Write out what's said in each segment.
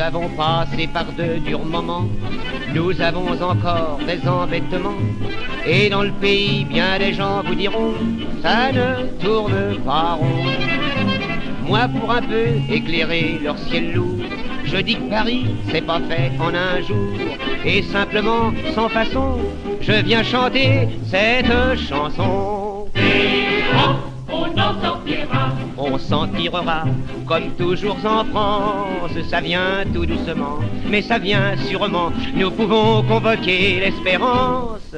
avons passé par de durs moments, nous avons encore des embêtements. Et dans le pays, bien des gens vous diront, ça ne tourne pas rond. Moi, pour un peu éclairer leur ciel lourd, je dis que Paris, c'est pas fait en un jour. Et simplement, sans façon, je viens chanter cette chanson. On en sortira. On s'en tirera, comme toujours en France. Ça vient tout doucement, mais ça vient sûrement. Nous pouvons convoquer l'espérance.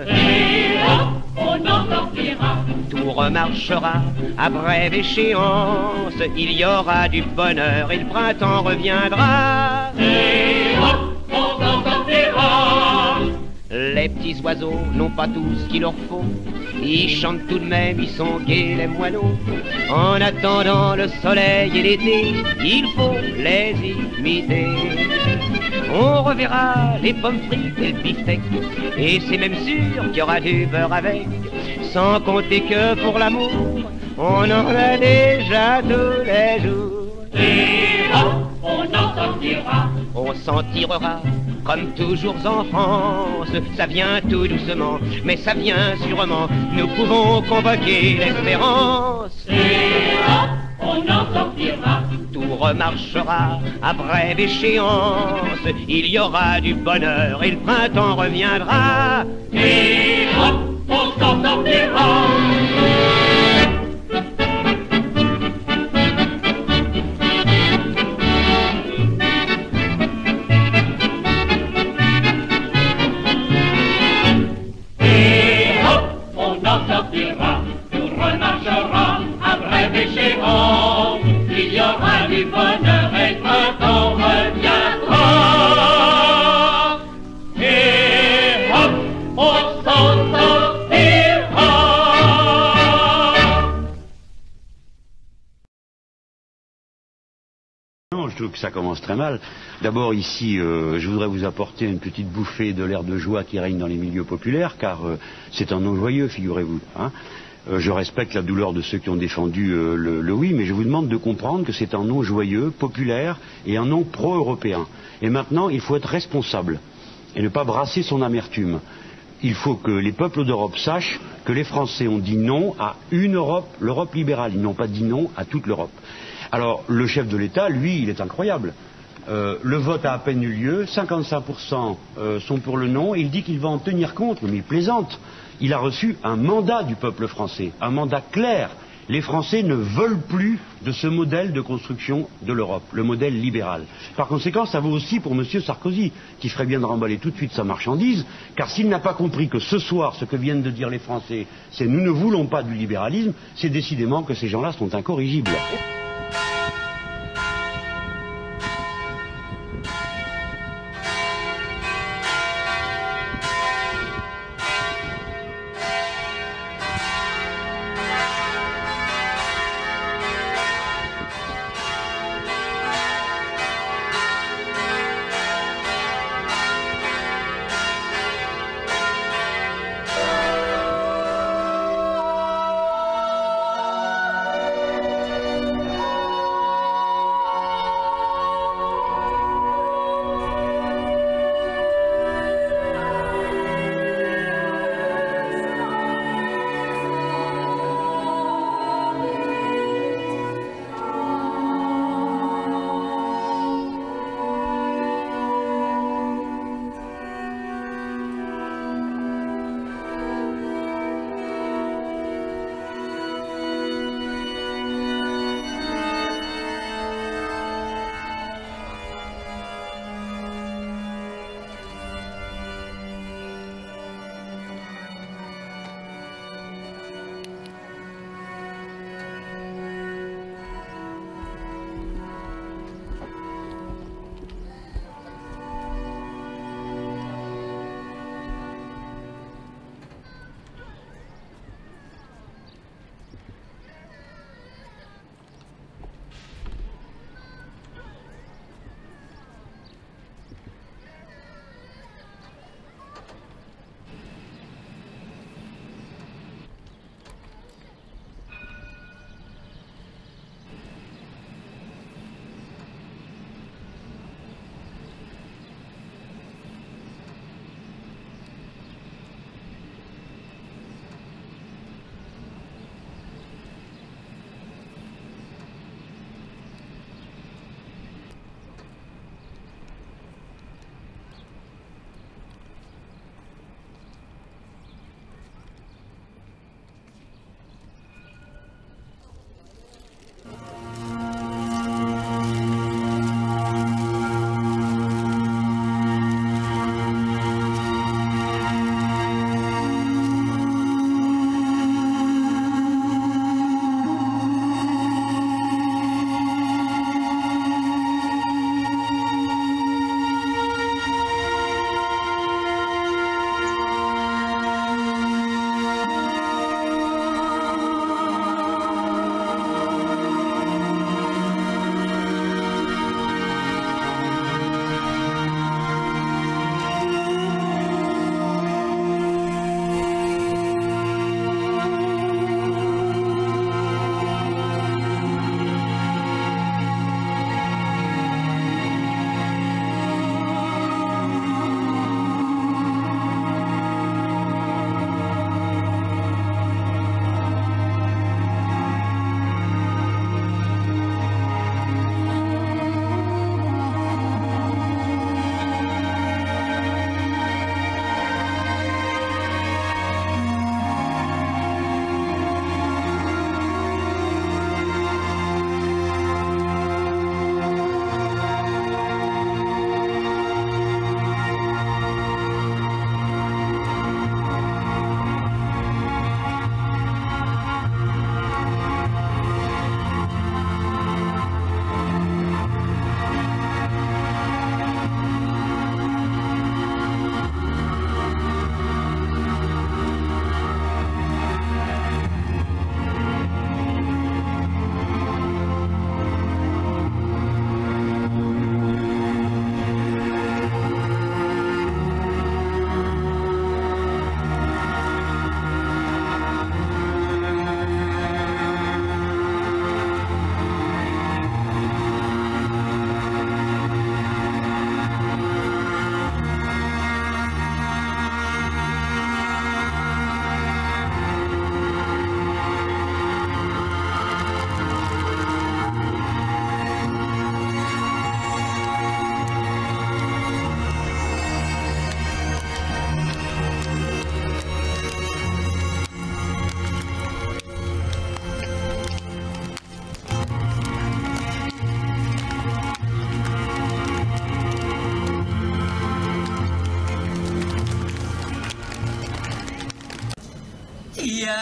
On en sortira. Tout remarchera à brève échéance. Il y aura du bonheur et le printemps reviendra. On en sortira. Les petits oiseaux n'ont pas tout ce qu'il leur faut. Ils chantent tout de même, ils sont gais les moineaux. En attendant le soleil et l'été, il faut les imiter. On reverra les pommes frites et le beefsteak, et c'est même sûr qu'il y aura du beurre avec. Sans compter que pour l'amour, on en a déjà tous les jours. On en sortira. On s'en tirera, comme toujours en France. Ça vient tout doucement, mais ça vient sûrement. Nous pouvons convoquer l'espérance. On en sortira. Tout remarchera à brève échéance. Il y aura du bonheur et le printemps reviendra. On s'en sortira. Tout remarchera à brève échéance. Il y aura du bonheur et le printemps reviendra. Et hop, on s'en sortira. Non, je trouve que ça commence très mal. D'abord ici, je voudrais vous apporter une petite bouffée de l'air de joie qui règne dans les milieux populaires, car c'est un nom joyeux, figurez-vous. Hein. Je respecte la douleur de ceux qui ont défendu le oui, mais je vous demande de comprendre que c'est un nom joyeux, populaire et un nom pro-européen. Et maintenant, il faut être responsable et ne pas brasser son amertume. Il faut que les peuples d'Europe sachent que les Français ont dit non à une Europe, l'Europe libérale. Ils n'ont pas dit non à toute l'Europe. Alors, le chef de l'État, lui, il est incroyable. Le vote a à peine eu lieu, 55% sont pour le non, et il dit qu'il va en tenir compte, mais il plaisante. Il a reçu un mandat du peuple français, un mandat clair. Les Français ne veulent plus de ce modèle de construction de l'Europe, le modèle libéral. Par conséquent, ça vaut aussi pour M. Sarkozy, qui ferait bien de remballer tout de suite sa marchandise, car s'il n'a pas compris que ce soir, ce que viennent de dire les Français, c'est nous ne voulons pas du libéralisme, c'est décidément que ces gens-là sont incorrigibles.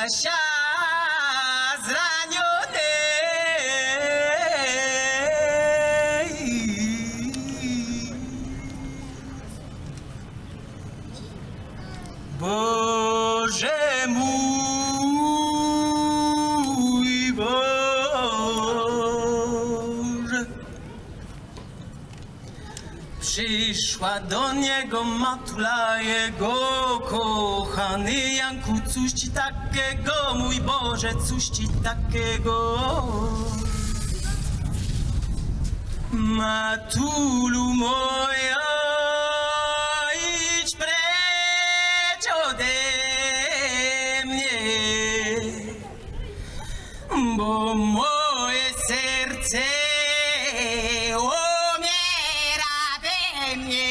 Kasia zraniony, Boże mój, Boże. Przyszła do niego matula jego, kochany Janku, cóż ci takiego, mój Boże, cóż ci takiego. Matulu moja, idź precz ode mnie, bo moje serce umiera we mnie.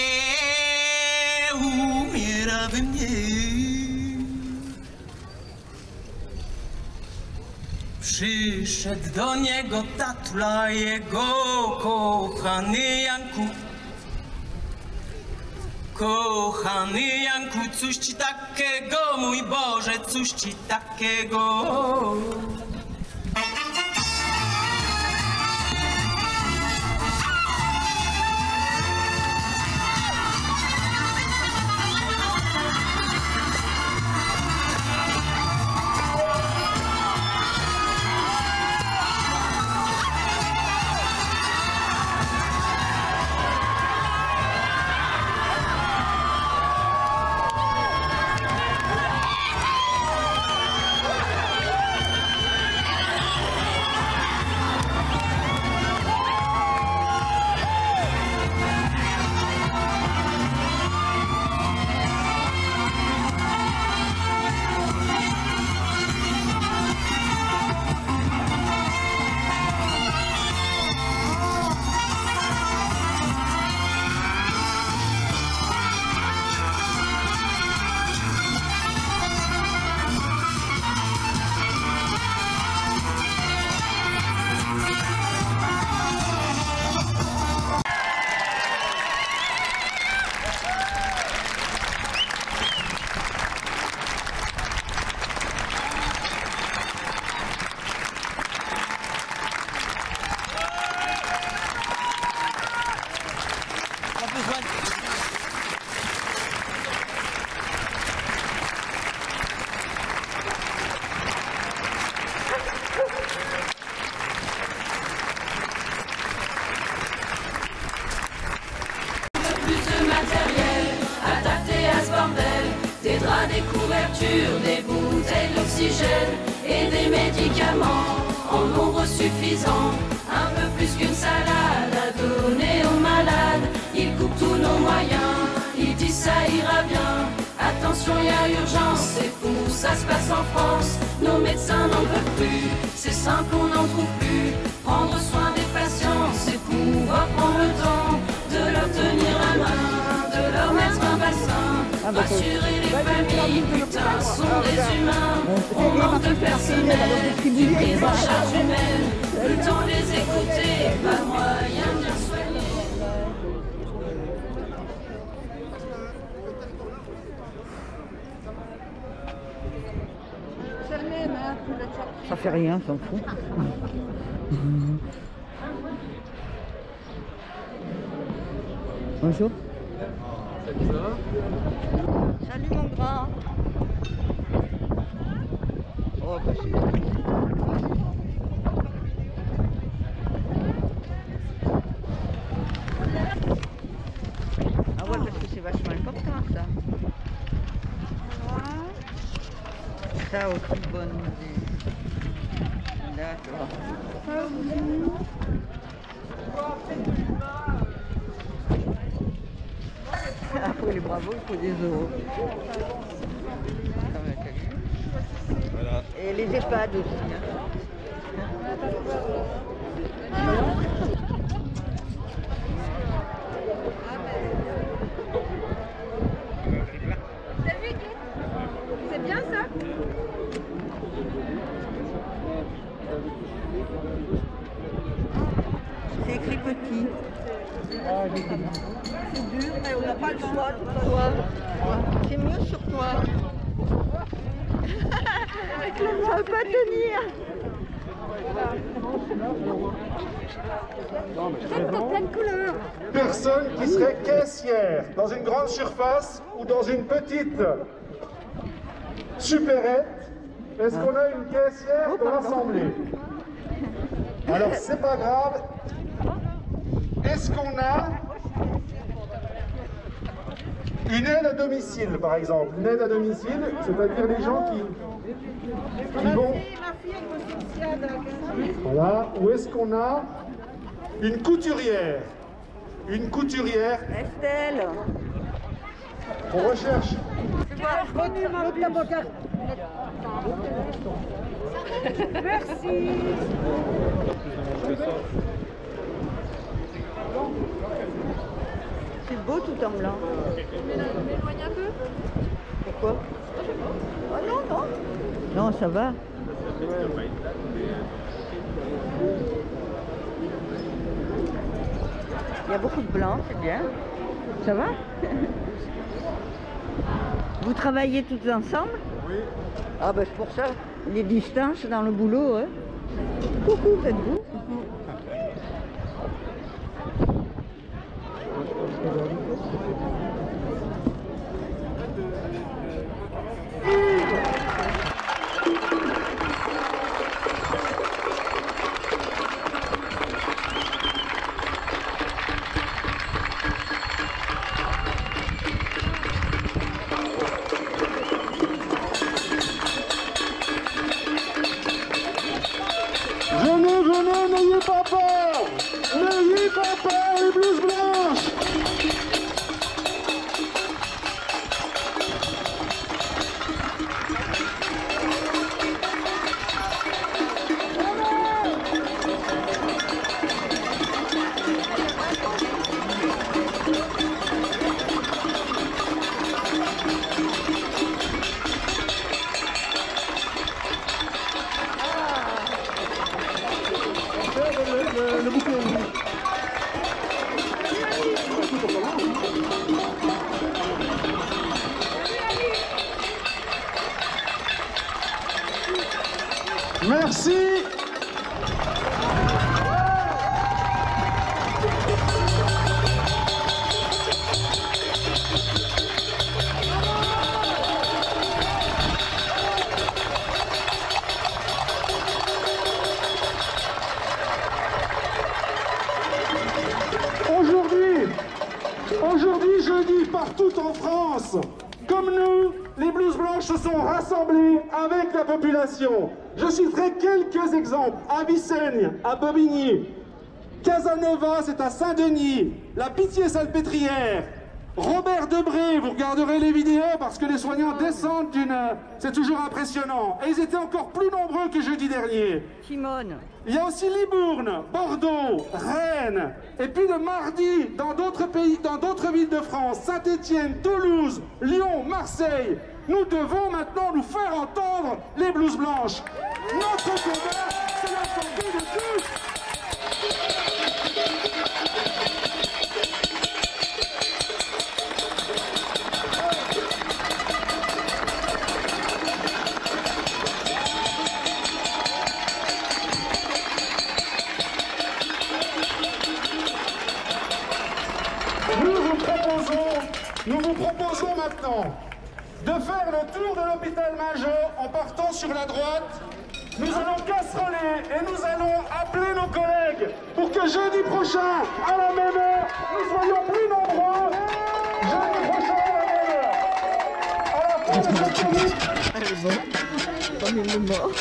Przyszedł do niego tatula jego, kochany Janku. Kochany Janku, cóż ci takiego, mój Boże, cóż ci takiego. Des draps, des couvertures, des bouteilles d'oxygène et des médicaments en nombre suffisant. Un peu plus qu'une salade à donner aux malades. Il coupe tous nos moyens, il dit ça ira bien. Attention, il y a urgence, c'est fou, ça se passe en France. Nos médecins n'en peuvent plus, c'est simple, on n'en trouve plus. Prendre soin des patients, c'est pouvoir prendre le temps de leur tenir la main, de leur mettre un bassin. Rassurer les familles, putain, sont des humains. On manque de personnel, du prise en charge humaine. Le temps les écouter, pas moyen de bien soigner. Ça fait rien, s'en fout. Bonjour. Salut mon grand. Oh, bah c'est... Ah ouais, parce que c'est vachement important ça. Ça aussi, bonne idée. D'accord. Après les bravos, il faut des euros. Voilà. Et les EHPAD aussi. Hein. C'est bien ça? C'est écrit petit. C'est dur, mais on n'a pas le choix. C'est mieux sur toi. Ça va pas tenir. Plein de couleurs. Personne qui serait caissière dans une grande surface ou dans une petite supérette, est-ce qu'on a une caissière dans l'assemblée? Alors c'est pas grave. Est-ce qu'on a une aide à domicile, par exemple? Une aide à domicile, c'est-à-dire les gens qui vont... Voilà. Ou est-ce qu'on a une couturière? Une couturière. Estelle. On recherche. Merci. C'est beau tout en blanc. M'éloigne un peu. Pourquoi? Oh non, non. Non, ça va. Il y a beaucoup de blanc, c'est bien. Ça va? Vous travaillez tous ensemble? Oui. Ah ben c'est pour ça, les distances dans le boulot. Hein. Coucou, faites-vous? Venez, venez, n'ayez pas peur! N'ayez pas peur, les blouses blanches! Le bouquet. Merci. Aujourd'hui, jeudi, partout en France, comme nous, les blouses blanches se sont rassemblées avec la population. Je citerai quelques exemples. À Vissaigne, à Bobigny, Casanova, c'est à Saint-Denis, la Pitié-Salpêtrière, Robert Debré, vous regarderez les vidéos parce que les soignants descendent d'une... C'est toujours impressionnant. Et ils étaient encore plus nombreux que jeudi dernier. Simone. Il y a aussi Libourne, Bordeaux, Rennes, et puis le mardi, dans d'autres pays, dans d'autres villes de France, Saint-Étienne, Toulouse, Lyon, Marseille. Nous devons maintenant nous faire entendre les blouses blanches. Notre combat, c'est la santé de tous. Nous vous proposons maintenant de faire le tour de l'hôpital Major en partant sur la droite. Nous allons casseroler et nous allons appeler nos collègues pour que jeudi prochain, à la même heure, nous soyons plus nombreux. Jeudi prochain, à la même heure. À la fin de cette minute. Elle est morte. Comme il est mort.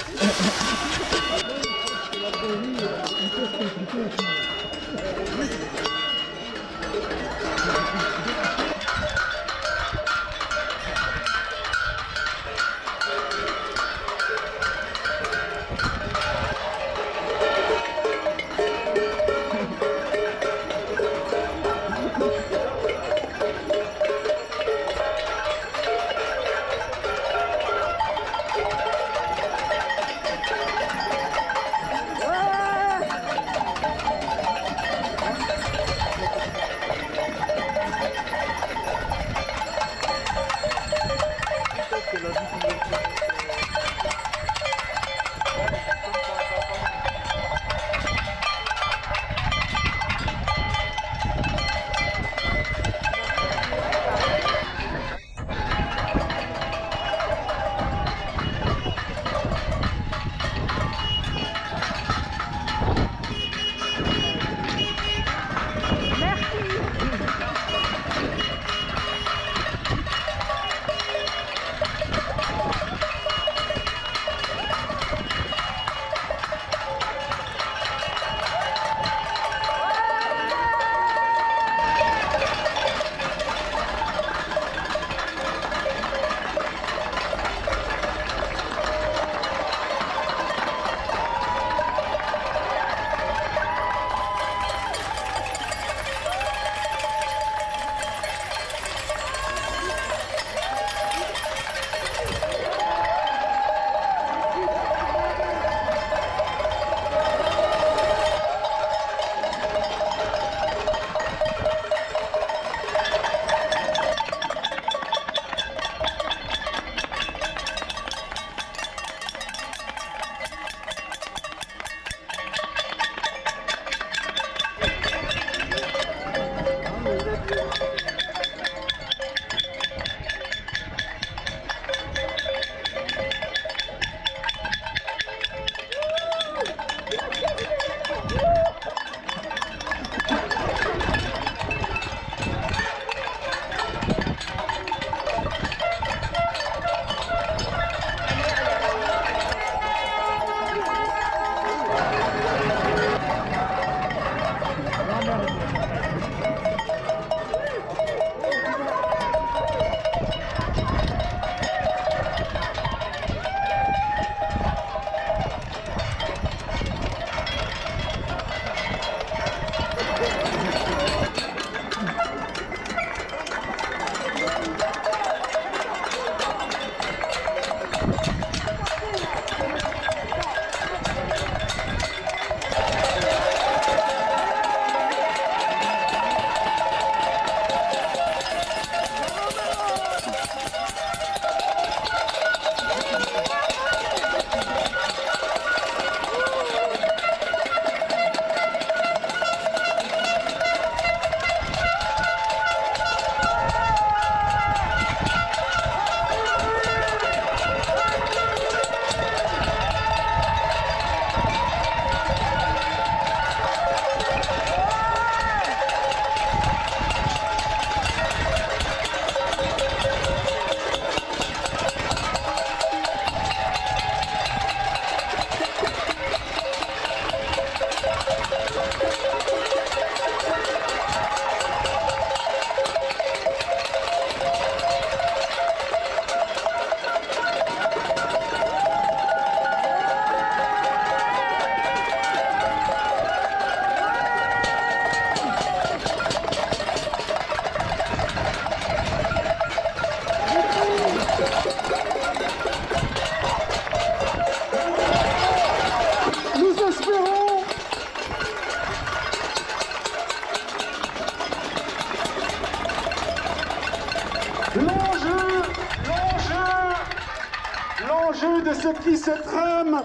peu de ce qui se trame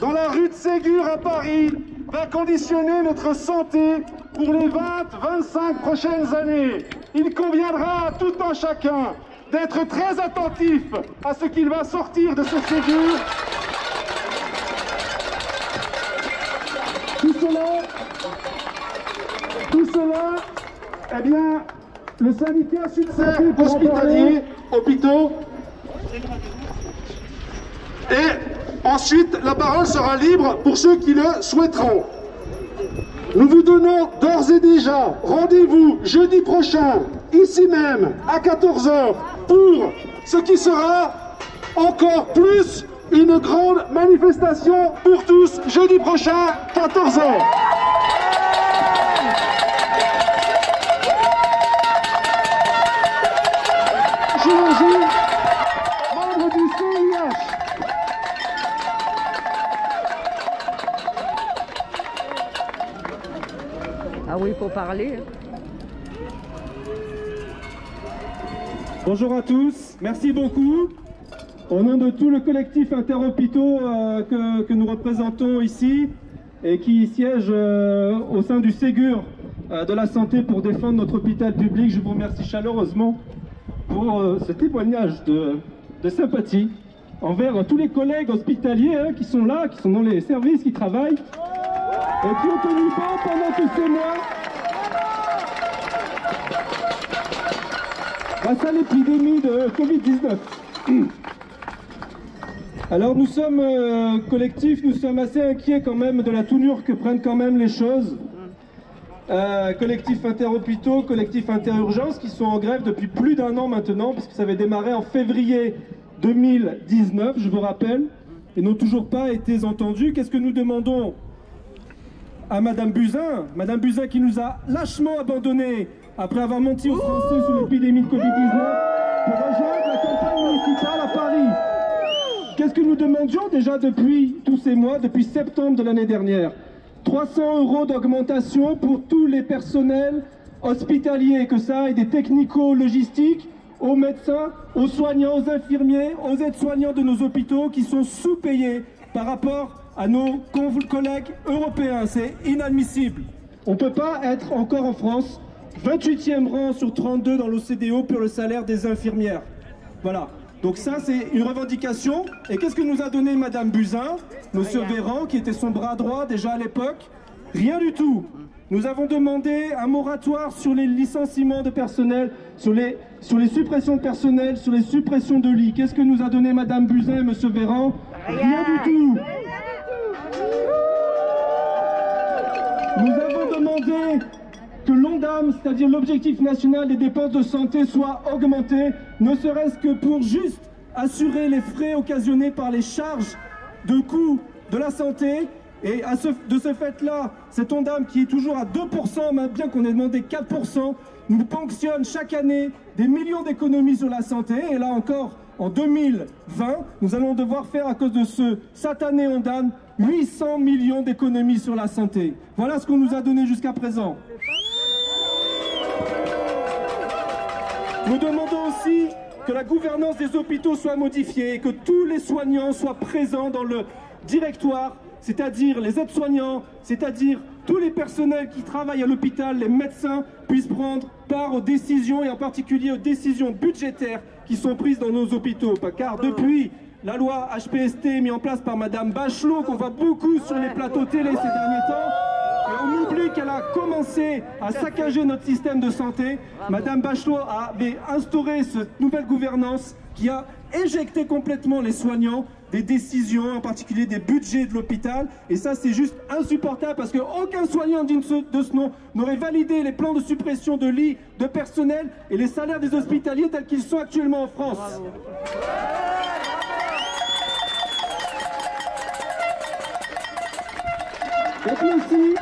dans la rue de Ségur à Paris va conditionner notre santé pour les 20-25 prochaines années. Il conviendra à tout un chacun d'être très attentif à ce qu'il va sortir de ce Ségur. Tout cela, eh bien, le syndicat Sud-Santé hospitalier, hôpitaux. Et ensuite, la parole sera libre pour ceux qui le souhaiteront. Nous vous donnons d'ores et déjà rendez-vous jeudi prochain, ici même, à 14 h, pour ce qui sera encore plus une grande manifestation pour tous, jeudi prochain, 14 h. Géorgie, membre du CIH. Ah oui, il faut parler. Bonjour à tous, merci beaucoup. Au nom de tout le collectif Interhôpitaux que nous représentons ici et qui siège au sein du Ségur de la santé pour défendre notre hôpital public, je vous remercie chaleureusement pour ce témoignage de sympathie envers tous les collègues hospitaliers qui sont là, qui sont dans les services, qui travaillent et qui ont tenu bon pendant tous ces mois face à l'épidémie de Covid-19. Alors nous sommes collectifs, nous sommes assez inquiets quand même de la tournure que prennent quand même les choses. Collectif Interhôpitaux, collectif Interurgences qui sont en grève depuis plus d'1 an maintenant, puisque ça avait démarré en février 2019, je vous rappelle, et n'ont toujours pas été entendus. Qu'est-ce que nous demandons à Madame Buzyn qui nous a lâchement abandonnés après avoir menti aux Français sur l'épidémie de Covid-19 pour rejoindre la campagne municipale à Paris. Qu'est-ce que nous demandions déjà depuis tous ces mois, depuis septembre de l'année dernière? 300 € d'augmentation pour tous les personnels hospitaliers, que ça aille des technico-logistiques, aux médecins, aux soignants, aux infirmiers, aux aides-soignants de nos hôpitaux qui sont sous-payés par rapport à nos collègues européens. C'est inadmissible. On ne peut pas être encore en France 28e rang sur 32 dans l'OCDE pour le salaire des infirmières. Voilà. Donc ça, c'est une revendication. Et qu'est-ce que nous a donné Madame Buzyn, Monsieur Véran, qui était son bras droit déjà à l'époque? Rien du tout. Nous avons demandé un moratoire sur les licenciements de personnel, sur les suppressions de personnel, sur les suppressions de lits. Qu'est-ce que nous a donné Madame Buzyn et Monsieur Véran? Rien du tout. Nous avons demandé que l'ONDAM, c'est-à-dire l'objectif national des dépenses de santé, soit augmenté, ne serait-ce que pour juste assurer les frais occasionnés par les charges de coûts de la santé. Et de ce fait-là, cet ONDAM qui est toujours à 2%, bien qu'on ait demandé 4%, nous ponctionne chaque année des millions d'économies sur la santé. Et là encore, en 2020, nous allons devoir faire, à cause de ce satané ONDAM, 800 millions d'économies sur la santé. Voilà ce qu'on nous a donné jusqu'à présent. Nous demandons aussi que la gouvernance des hôpitaux soit modifiée et que tous les soignants soient présents dans le directoire, c'est-à-dire les aides-soignants, c'est-à-dire tous les personnels qui travaillent à l'hôpital, les médecins, puissent prendre part aux décisions et en particulier aux décisions budgétaires qui sont prises dans nos hôpitaux. Car depuis la loi HPST mise en place par Madame Bachelot, qu'on voit beaucoup sur les plateaux télé ces derniers temps, et on oublie qu'elle a commencé à saccager notre système de santé. Madame Bachelot avait instauré cette nouvelle gouvernance qui a éjecté complètement les soignants des décisions, en particulier des budgets de l'hôpital. Et ça, c'est juste insupportable parce qu'aucun soignant digne de ce nom n'aurait validé les plans de suppression de lits, de personnel et les salaires des hospitaliers tels qu'ils sont actuellement en France. Et puis aussi,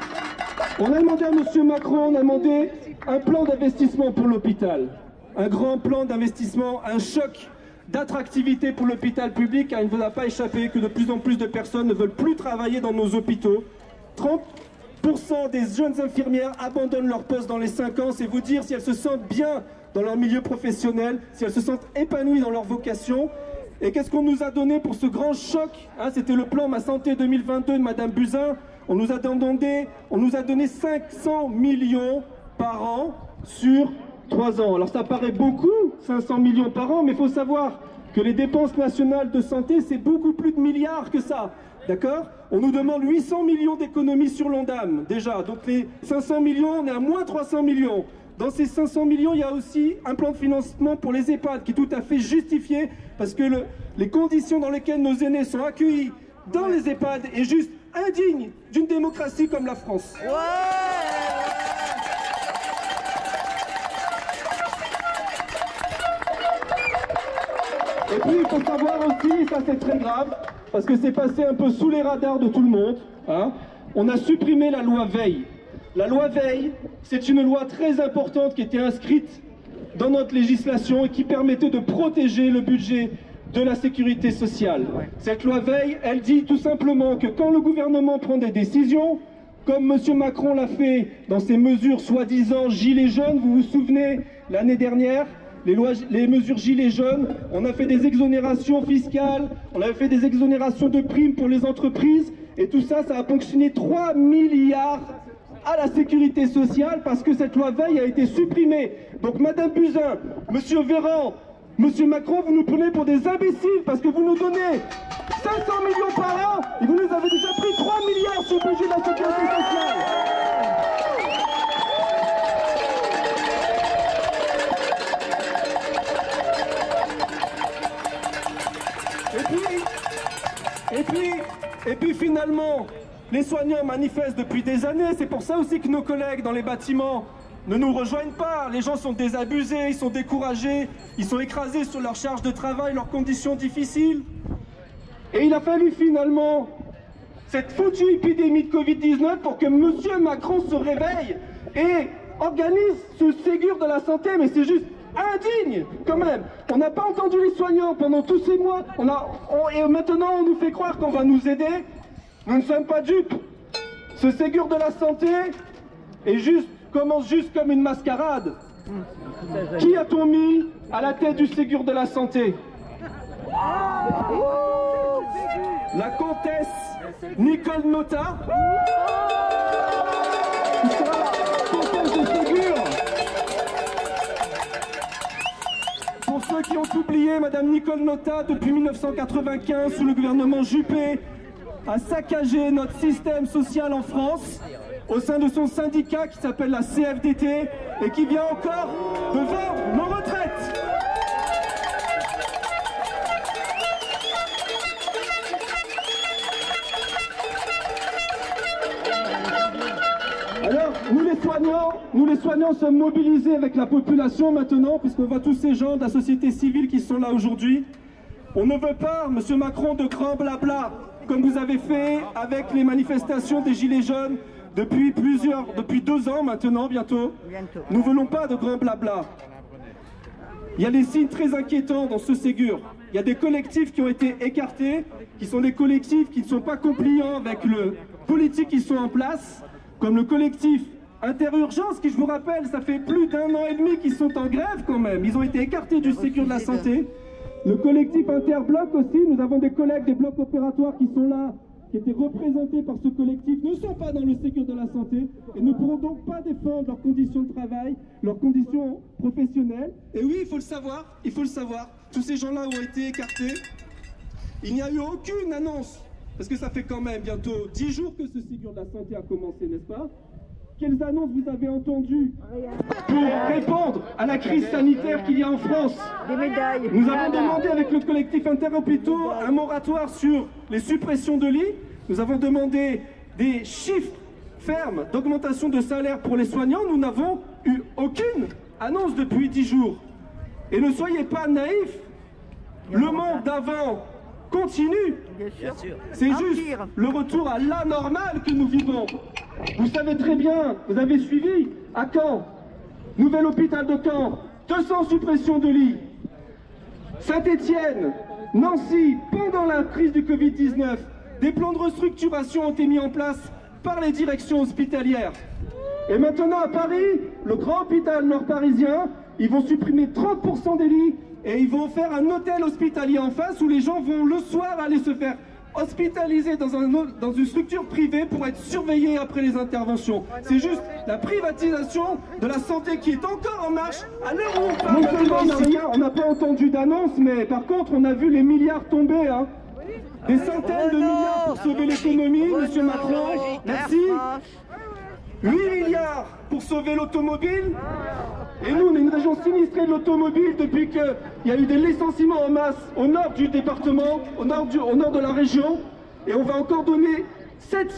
on a demandé à M. Macron, on a demandé un plan d'investissement pour l'hôpital. Un grand plan d'investissement, un choc d'attractivité pour l'hôpital public, car il ne vous a pas échappé que de plus en plus de personnes ne veulent plus travailler dans nos hôpitaux. 30% des jeunes infirmières abandonnent leur poste dans les 5 ans. C'est vous dire si elles se sentent bien dans leur milieu professionnel, si elles se sentent épanouies dans leur vocation. Et qu'est-ce qu'on nous a donné pour ce grand choc, hein? C'était le plan Ma Santé 2022 de Madame Buzyn. On nous a donné 500 millions par an sur 3 ans. Alors ça paraît beaucoup, 500 millions par an, mais il faut savoir que les dépenses nationales de santé, c'est beaucoup plus de milliards que ça. D'accord? On nous demande 800 millions d'économies sur l'Ondam, déjà. Donc les 500 millions, on est à moins 300 millions. Dans ces 500 millions, il y a aussi un plan de financement pour les EHPAD qui est tout à fait justifié parce que les conditions dans lesquelles nos aînés sont accueillis dans les EHPAD est juste indigne d'une démocratie comme la France. Et puis il faut savoir aussi, ça c'est très grave, parce que c'est passé un peu sous les radars de tout le monde, hein, on a supprimé la loi Veil. La loi Veil, c'est une loi très importante qui était inscrite dans notre législation et qui permettait de protéger le budget de la sécurité sociale. Cette loi Veil, elle dit tout simplement que quand le gouvernement prend des décisions, comme M. Macron l'a fait dans ses mesures soi-disant gilets jaunes, vous vous souvenez, l'année dernière, les mesures gilets jaunes, on a fait des exonérations fiscales, on a fait des exonérations de primes pour les entreprises, et tout ça, ça a ponctionné 3 milliards à la sécurité sociale parce que cette loi Veil a été supprimée. Donc Madame Buzyn, Monsieur Véran, Monsieur Macron, vous nous prenez pour des imbéciles parce que vous nous donnez 500 millions par an et vous nous avez déjà pris 3 milliards sur le budget de la sécurité sociale. Et puis finalement, les soignants manifestent depuis des années. C'est pour ça aussi que nos collègues dans les bâtiments ne nous rejoignent pas. Les gens sont désabusés, ils sont découragés, ils sont écrasés sur leur charge de travail, leurs conditions difficiles. Et il a fallu finalement cette foutue épidémie de Covid-19 pour que M. Macron se réveille et organise ce Ségur de la santé. Mais c'est juste indigne quand même. On n'a pas entendu les soignants pendant tous ces mois. Et maintenant on nous fait croire qu'on va nous aider. Nous ne sommes pas dupes. Ce Ségur de la santé commence juste comme une mascarade. Qui a-t-on mis à la tête du Ségur de la santé? La comtesse Nicole Notat, qui sera la comtesse de Ségur. Pour ceux qui ont oublié, Madame Nicole Notat, depuis 1995, sous le gouvernement Juppé, a saccagé notre système social en France au sein de son syndicat qui s'appelle la CFDT et qui vient encore de vendre nos retraites. Alors, nous les soignants sommes mobilisés avec la population maintenant, puisqu'on voit tous ces gens de la société civile qui sont là aujourd'hui. On ne veut pas, M. Macron, de grand blabla, comme vous avez fait avec les manifestations des Gilets jaunes depuis 2 ans maintenant, bientôt. Nous ne voulons pas de grand blabla. Il y a des signes très inquiétants dans ce Ségur. Il y a des collectifs qui ont été écartés, qui sont des collectifs qui ne sont pas compliants avec le politique qui sont en place, comme le collectif Interurgence, qui, je vous rappelle, ça fait plus d'1 an et demi qu'ils sont en grève quand même. Ils ont été écartés du Ségur de la santé. Le collectif Interbloc aussi, nous avons des collègues des blocs opératoires qui sont là, qui étaient représentés par ce collectif, ne sont pas dans le Ségur de la santé et ne pourront donc pas défendre leurs conditions de travail, leurs conditions professionnelles. Et oui, il faut le savoir, tous ces gens-là ont été écartés. Il n'y a eu aucune annonce, parce que ça fait quand même bientôt 10 jours que ce Ségur de la santé a commencé, n'est-ce pas? Quelles annonces vous avez entendues pour répondre à la crise sanitaire qu'il y a en France? Des médailles. Nous avons demandé avec le collectif Interhôpitaux un moratoire sur les suppressions de lits. Nous avons demandé des chiffres fermes d'augmentation de salaire pour les soignants. Nous n'avons eu aucune annonce depuis 10 jours. Et ne soyez pas naïfs, le monde d'avant continue. C'est juste le retour à l'anormal que nous vivons. Vous savez très bien, vous avez suivi, à Caen, nouvel hôpital de Caen, 200 suppressions de lits. Saint-Étienne, Nancy, pendant la crise du Covid-19, des plans de restructuration ont été mis en place par les directions hospitalières. Et maintenant à Paris, le grand hôpital nord-parisien, ils vont supprimer 30% des lits et ils vont faire un hôtel hospitalier en face où les gens vont le soir aller se faire hospitaliser dans une structure privée pour être surveillés après les interventions. C'est juste la privatisation de la santé qui est encore en marche à l'heure où on parle. On n'a pas entendu d'annonce, mais par contre on a vu les milliards tomber. Hein. Des centaines de milliards pour sauver l'économie, monsieur Macron. Merci. 8 milliards pour sauver l'automobile. Et nous, on est une région sinistrée de l'automobile depuis qu'il y a eu des licenciements en masse au nord du département, au nord de la région. Et on va encore donner 8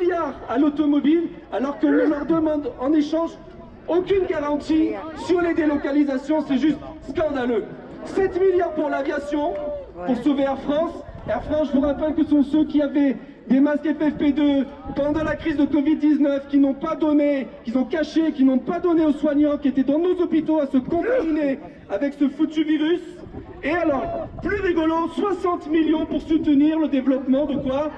milliards à l'automobile, alors qu'on ne leur demande en échange aucune garantie sur les délocalisations. C'est juste scandaleux. 7 milliards pour l'aviation, pour sauver Air France. Air France, je vous rappelle que ce sont ceux qui avaient des masques FFP2 pendant la crise de Covid-19, qui n'ont pas donné, qu'ils ont caché, qui n'ont pas donné aux soignants, qui étaient dans nos hôpitaux à se contaminer avec ce foutu virus. Et alors, plus rigolo, 60 millions pour soutenir le développement de quoi?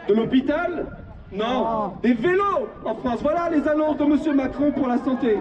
De l'hôpital? Non, des vélos en France. Voilà les annonces de monsieur Macron pour la santé.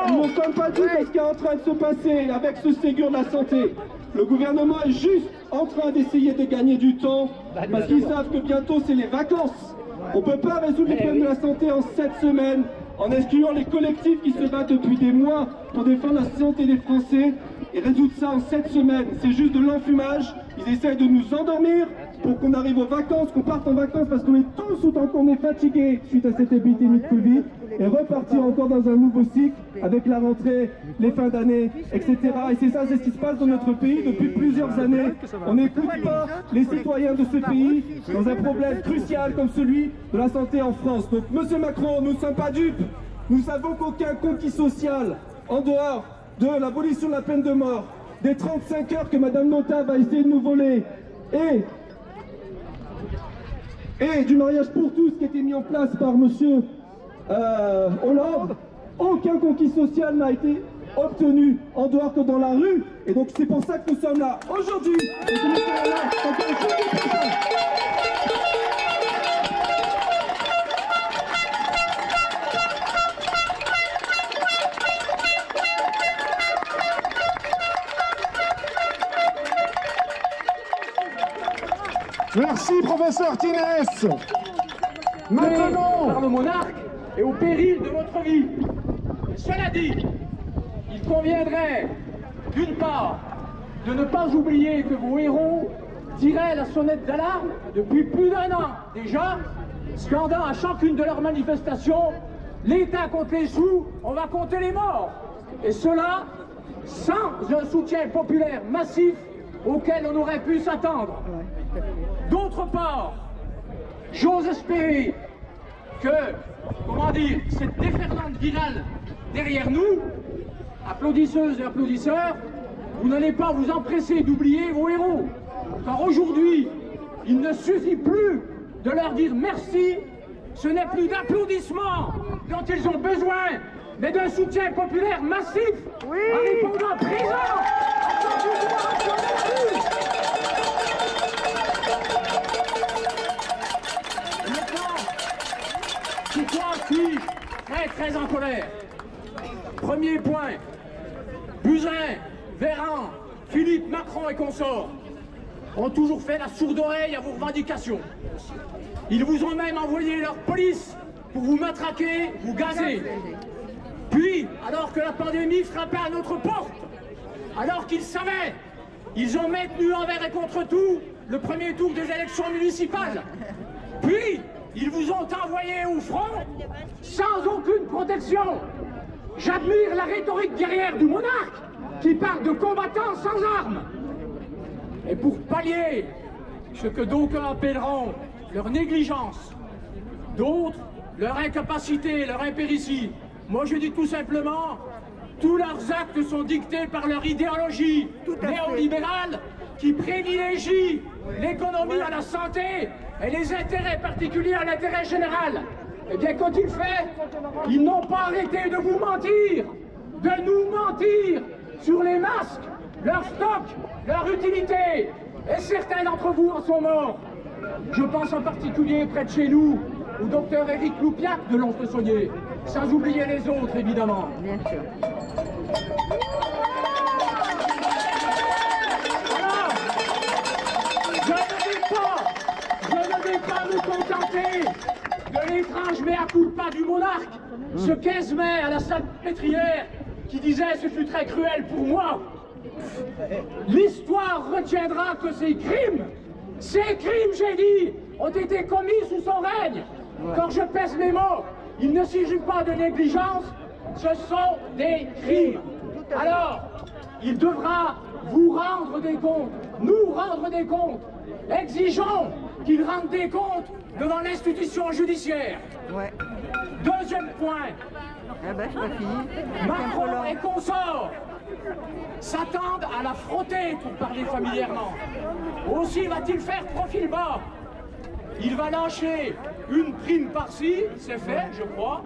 Nous ne sommes pas dupes de ce qui est en train de se passer avec ce Ségur de la santé. Le gouvernement est juste en train d'essayer de gagner du temps parce qu'ils savent que bientôt c'est les vacances. On ne peut pas résoudre les problèmes de la santé en 7 semaines en excluant les collectifs qui se battent depuis des mois pour défendre la santé des Français et résoudre ça en 7 semaines. C'est juste de l'enfumage. Ils essayent de nous endormir pour qu'on arrive aux vacances, qu'on parte en vacances parce qu'on est tous autant qu'on est fatigués suite à cette épidémie de Covid et repartir encore dans un nouveau cycle avec la rentrée, les fins d'année, etc. Et c'est ça, c'est ce qui se passe dans notre pays depuis plusieurs années. On n'écoute pas les citoyens de ce pays dans un problème crucial comme celui de la santé en France. Donc, monsieur Macron, nous ne sommes pas dupes. Nous savons qu'aucun conquis social, en dehors de l'abolition de la peine de mort, des 35 heures que madame Nota va essayer de nous voler, et du mariage pour tous qui a été mis en place par monsieur Hollande, aucun conquis social n'a été obtenu en dehors que dans la rue. Et donc c'est pour ça que nous sommes là aujourd'hui. Et que nous serons là encore jeudi prochain. Merci, professeur Tinès. Maintenant, par le monarque et au péril de votre vie. Cela dit, il conviendrait, d'une part, de ne pas oublier que vos héros tiraient la sonnette d'alarme depuis plus d'1 an déjà, scandant à chacune de leurs manifestations « L'État compte les sous, on va compter les morts !» Et cela sans un soutien populaire massif auquel on aurait pu s'attendre. D'autre part, j'ose espérer que, cette déferlante virale derrière nous, applaudisseuses et applaudisseurs, vous n'allez pas vous empresser d'oublier vos héros. Car aujourd'hui, il ne suffit plus de leur dire merci, ce n'est plus d'applaudissements dont ils ont besoin, mais d'un soutien populaire massif, en répondant présent à son mouvement. Je suis très en colère. Premier point, Buzyn, Véran, Philippe, Macron et consorts ont toujours fait la sourde oreille à vos revendications. Ils vous ont même envoyé leur police pour vous matraquer, vous gazer. Puis, alors que la pandémie frappait à notre porte, alors qu'ils savaient, ils ont maintenu envers et contre tout le premier tour des élections municipales. Puis, ils vous ont envoyé au front sans aucune protection. J'admire la rhétorique guerrière du monarque qui parle de combattants sans armes. Et pour pallier ce que d'aucuns appelleront leur négligence, d'autres leur incapacité, leur impéritie, moi je dis tout simplement, tous leurs actes sont dictés par leur idéologie néolibérale qui privilégie l'économie à la santé et les intérêts particuliers à l'intérêt général. Eh bien, qu'ont-ils fait? Ils n'ont pas arrêté de vous mentir, de nous mentir sur les masques, leur stock, leur utilité. Et certains d'entre vous en sont morts. Je pense en particulier près de chez nous au docteur Éric Loupiac de Lons-le-Saunier, sans oublier les autres évidemment. Bien sûr. Alors, je ne vais pas me contenter de l'étrange mea culpa du monarque, ce 15 mai à la Salpêtrière, qui disait « ce fut très cruel pour moi ». L'histoire retiendra que ces crimes, j'ai dit, ont été commis sous son règne. Quand je pèse mes mots, il ne s'agit pas de négligence, ce sont des crimes. Alors, il devra vous rendre des comptes, nous rendre des comptes. Exigeons qu'il rende des comptes devant l'institution judiciaire. Ouais. Deuxième point. Ah ben, c'est pas fini. Macron et consorts s'attendent à la frotter, pour parler familièrement. Aussi va-t-il faire profil bas. Il va lâcher une prime par-ci, c'est fait, je crois.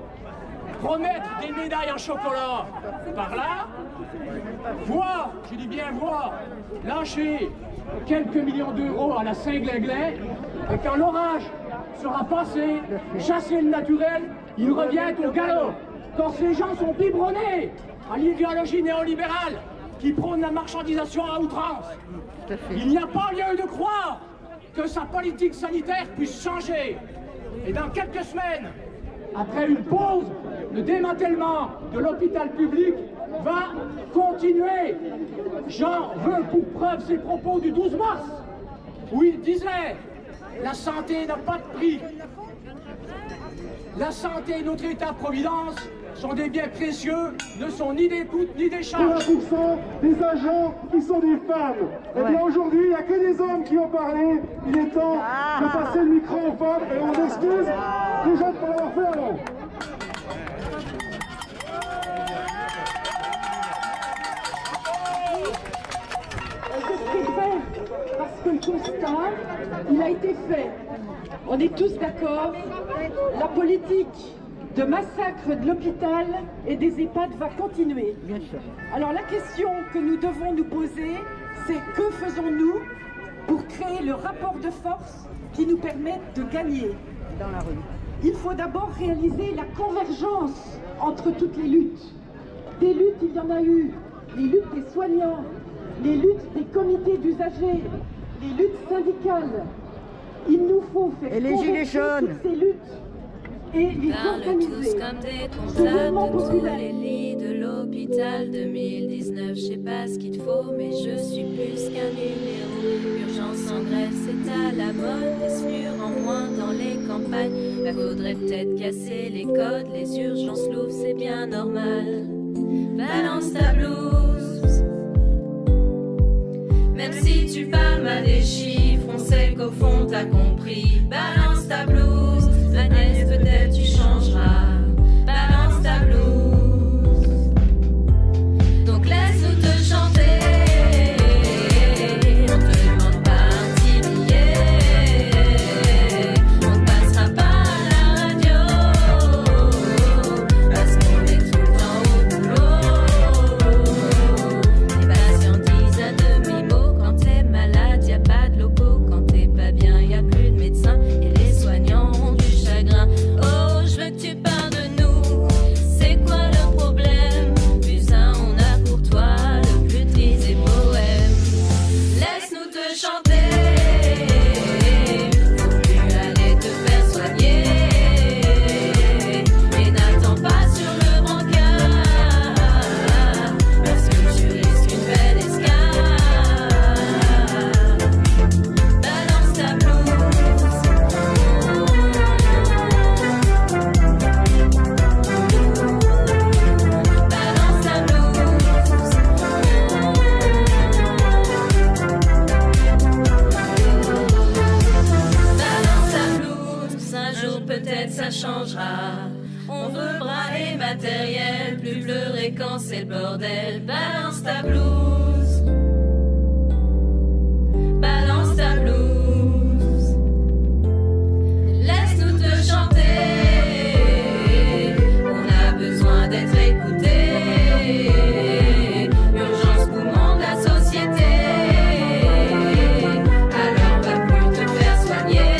Promettre des médailles en chocolat par-là. Voir, je dis bien voir, lâcher quelques millions d'euros à la Saint-Glinglin. Et quand l'orage sera passé, chasser le naturel, il revient au galop. Quand ces gens sont biberonnés à l'idéologie néolibérale qui prône la marchandisation à outrance. Il n'y a pas lieu de croire que sa politique sanitaire puisse changer. Et dans quelques semaines, après une pause, le démantèlement de l'hôpital public va continuer. J'en veux pour preuve ses propos du 12 mars, où il disait « La santé n'a pas de prix. La santé et notre État-providence sont des biens précieux, ne sont ni des coûts ni des charges. 20% des agents qui sont des femmes. Eh bien aujourd'hui, il n'y a que des hommes qui ont parlé. Il est temps de passer le micro aux femmes et on excuse les gens pour l'avoir fait avant. Parce que le constat, il a été fait. On est tous d'accord. La politique de massacre de l'hôpital et des EHPAD va continuer. Bien sûr. Alors la question que nous devons nous poser, c'est que faisons-nous pour créer le rapport de force qui nous permette de gagner dans la rue. Il faut d'abord réaliser la convergence entre toutes les luttes. Des luttes, il y en a eu. Les luttes des soignants, les luttes des comités d'usagers, les luttes syndicales. Il nous faut faire converger toutes ces luttes et les organiser. Tous comme des comptables de tous les lits de l'hôpital 2019. Je sais pas ce qu'il te faut, mais je suis plus qu'un numéro. Urgence en grève, c'est à la mode. Des murs en moins dans les campagnes. Là, faudrait peut-être casser les codes. Les urgences l'ouvrent, c'est bien normal. Balance ta blouse. Même si tu parles mal des chiffres, on sait qu'au fond t'as compris. Balance ta blouse, Agnès, peut-être tu changeras. Balance ta blouse. Donc laisse-nous te chanter. On te demande pas un petit billet. On ne passera pas à la radio. Parce qu'on est tout le temps au boulot. Les patients disent à demi-mot. Quand t'es malade, y a pas de locaux. Quand t'es pas bien, y a plus de médecins. Et les soignants ont du chagrin. Oh, je veux que tu parles de nous. C'est quoi le problème? Putain, on a pour toi le plus triste des poèmes. Laisse-nous te chanter. Faut plus aller te faire soigner. Et n'attends pas sur le brancard. Parce que tu risques une belle escale. Balance ta blouse. Balance ta blouse. Balance ta blouse. Un jour peut-être ça changera. On veut bras et matériel, plus pleurer quand c'est le bordel. Balance ta blouse. Balance ta blouse. Laisse-nous te chanter. On a besoin d'être écouté. Urgence poumon de la société. Alors va plus te faire soigner.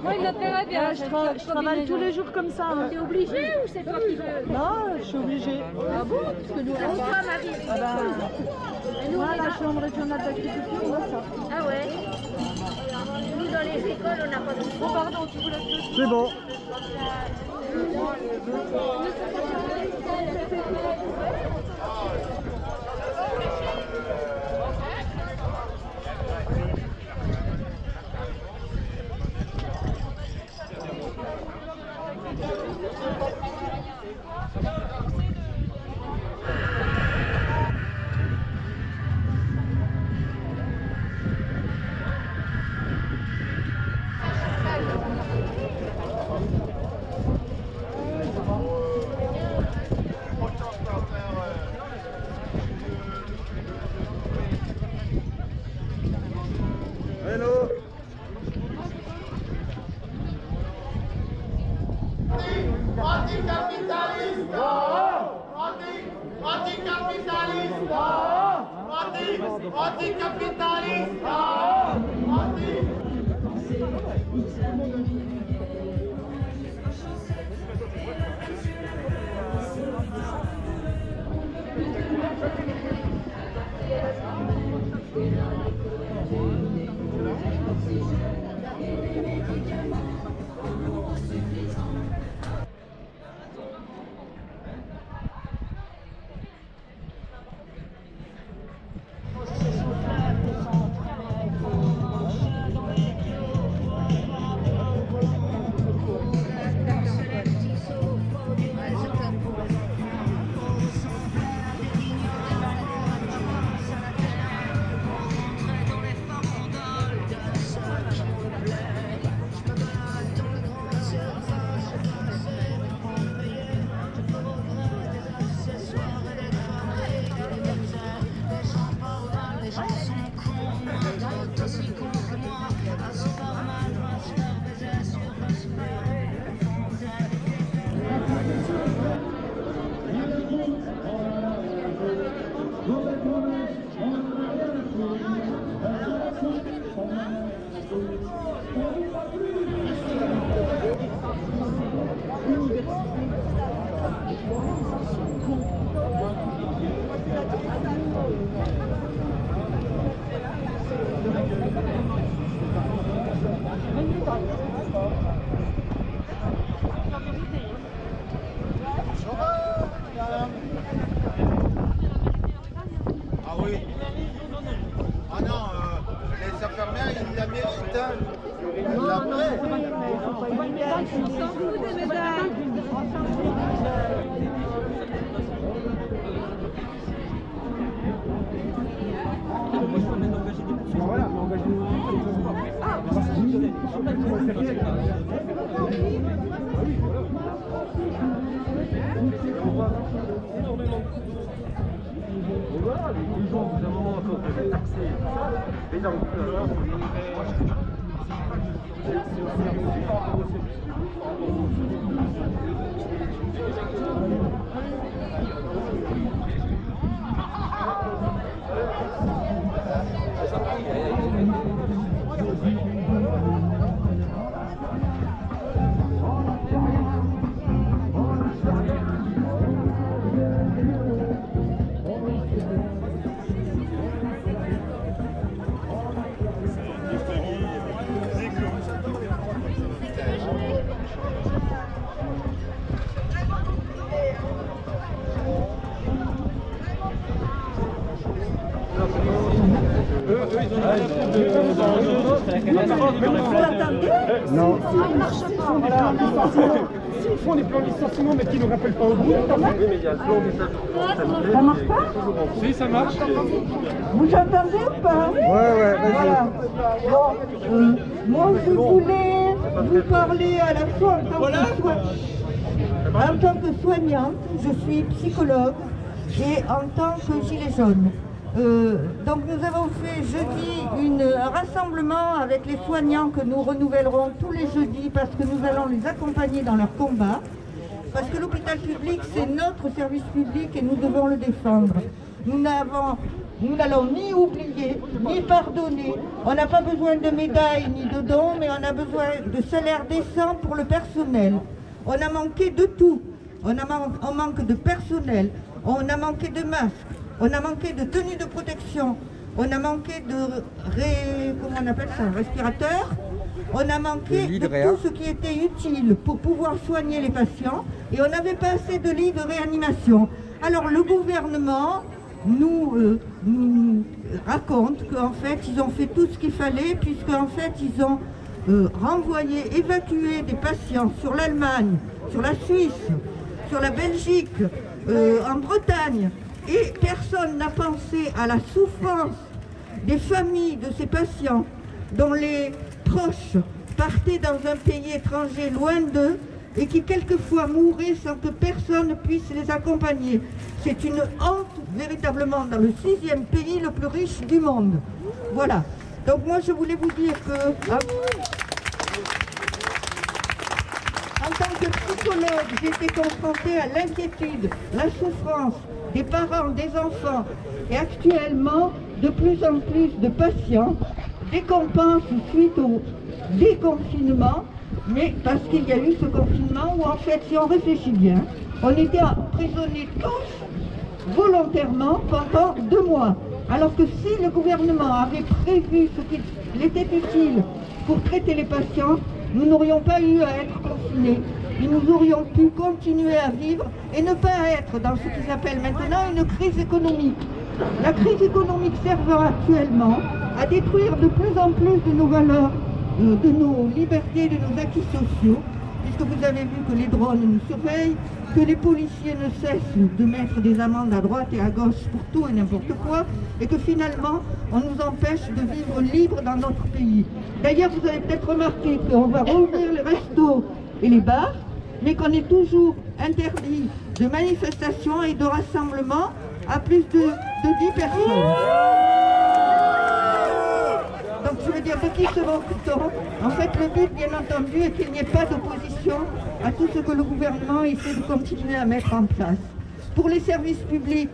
Moi, il l'intérêt bien. Je travaille tous les jours comme ça. Hein. T'es obligé ou c'est toi qui veux? Non, je suis obligée. Ah bon? Parce que nous, on va, Marie. Ah ben, moi, la chambre régionale d'agriculture, on a ça. Ah ouais? Nous, dans les écoles, on n'a pas de... Oh, pardon, tu voulais... C'est bon. Ah oui. Ah non, les infirmières, ils la méritent. Non, non, il faut pas y aller. On s'en fout des médailles. Voilà, engagez-nous. Voilà, les gens, vous avez un moment encore de taxer. Les gens, Non, il marche pas. S'ils font des plans de licenciement mais qui ne rappellent pas au bout, oui, mais il y a le plan des... Ça marche pas? Si, ça marche. Vous entendez ou pas? Ouais, vas-y. Voilà. Bon, moi, je voulais vous parler à la fois en tant que soignante, je suis psychologue, et en tant que gilet jaune. Donc nous avons fait jeudi un rassemblement avec les soignants que nous renouvellerons tous les jeudis parce que nous allons les accompagner dans leur combat. Parce que l'hôpital public, c'est notre service public et nous devons le défendre. nous n'allons ni oublier, ni pardonner. On n'a pas besoin de médailles ni de dons, mais on a besoin de salaires décents pour le personnel. On a manqué de tout. On manque de personnel, on a manqué de masques, on a manqué de tenues de protection, on a manqué de respirateurs, on a manqué de tout ce qui était utile pour pouvoir soigner les patients et on n'avait pas assez de lits de réanimation. Alors le gouvernement nous raconte qu'en fait ils ont fait tout ce qu'il fallait puisqu'en fait ils ont évacué des patients sur l'Allemagne, sur la Suisse, sur la Belgique, en Bretagne, et personne n'a pensé à la souffrance des familles de ces patients dont les proches partaient dans un pays étranger loin d'eux et qui quelquefois mouraient sans que personne puisse les accompagner. C'est une honte véritablement dans le 6e pays le plus riche du monde. Voilà. Donc moi je voulais vous dire que... En tant que psychologue, j'étais confrontée à l'inquiétude, la souffrance des parents, des enfants. Et actuellement, de plus en plus de patients décompensent suite au déconfinement, mais parce qu'il y a eu ce confinement où en fait, si on réfléchit bien, on était emprisonnés tous volontairement pendant 2 mois. Alors que si le gouvernement avait prévu ce qu'il était utile pour traiter les patients, nous n'aurions pas eu à être confinés et nous aurions pu continuer à vivre et ne pas être dans ce qu'ils appellent maintenant une crise économique. La crise économique servant actuellement à détruire de plus en plus de nos valeurs, de nos libertés, de nos acquis sociaux, puisque vous avez vu que les drones nous surveillent, que les policiers ne cessent de mettre des amendes à droite et à gauche pour tout et n'importe quoi, et que finalement, on nous empêche de vivre libre dans notre pays. D'ailleurs, vous avez peut-être remarqué qu'on va rouvrir les restos et les bars, mais qu'on est toujours interdit de manifestations et de rassemblements à plus de 10 personnes. Donc je veux dire, de qui se moque-t-on? En fait, le but, bien entendu, est qu'il n'y ait pas d'opposition à tout ce que le gouvernement essaie de continuer à mettre en place. Pour les services publics,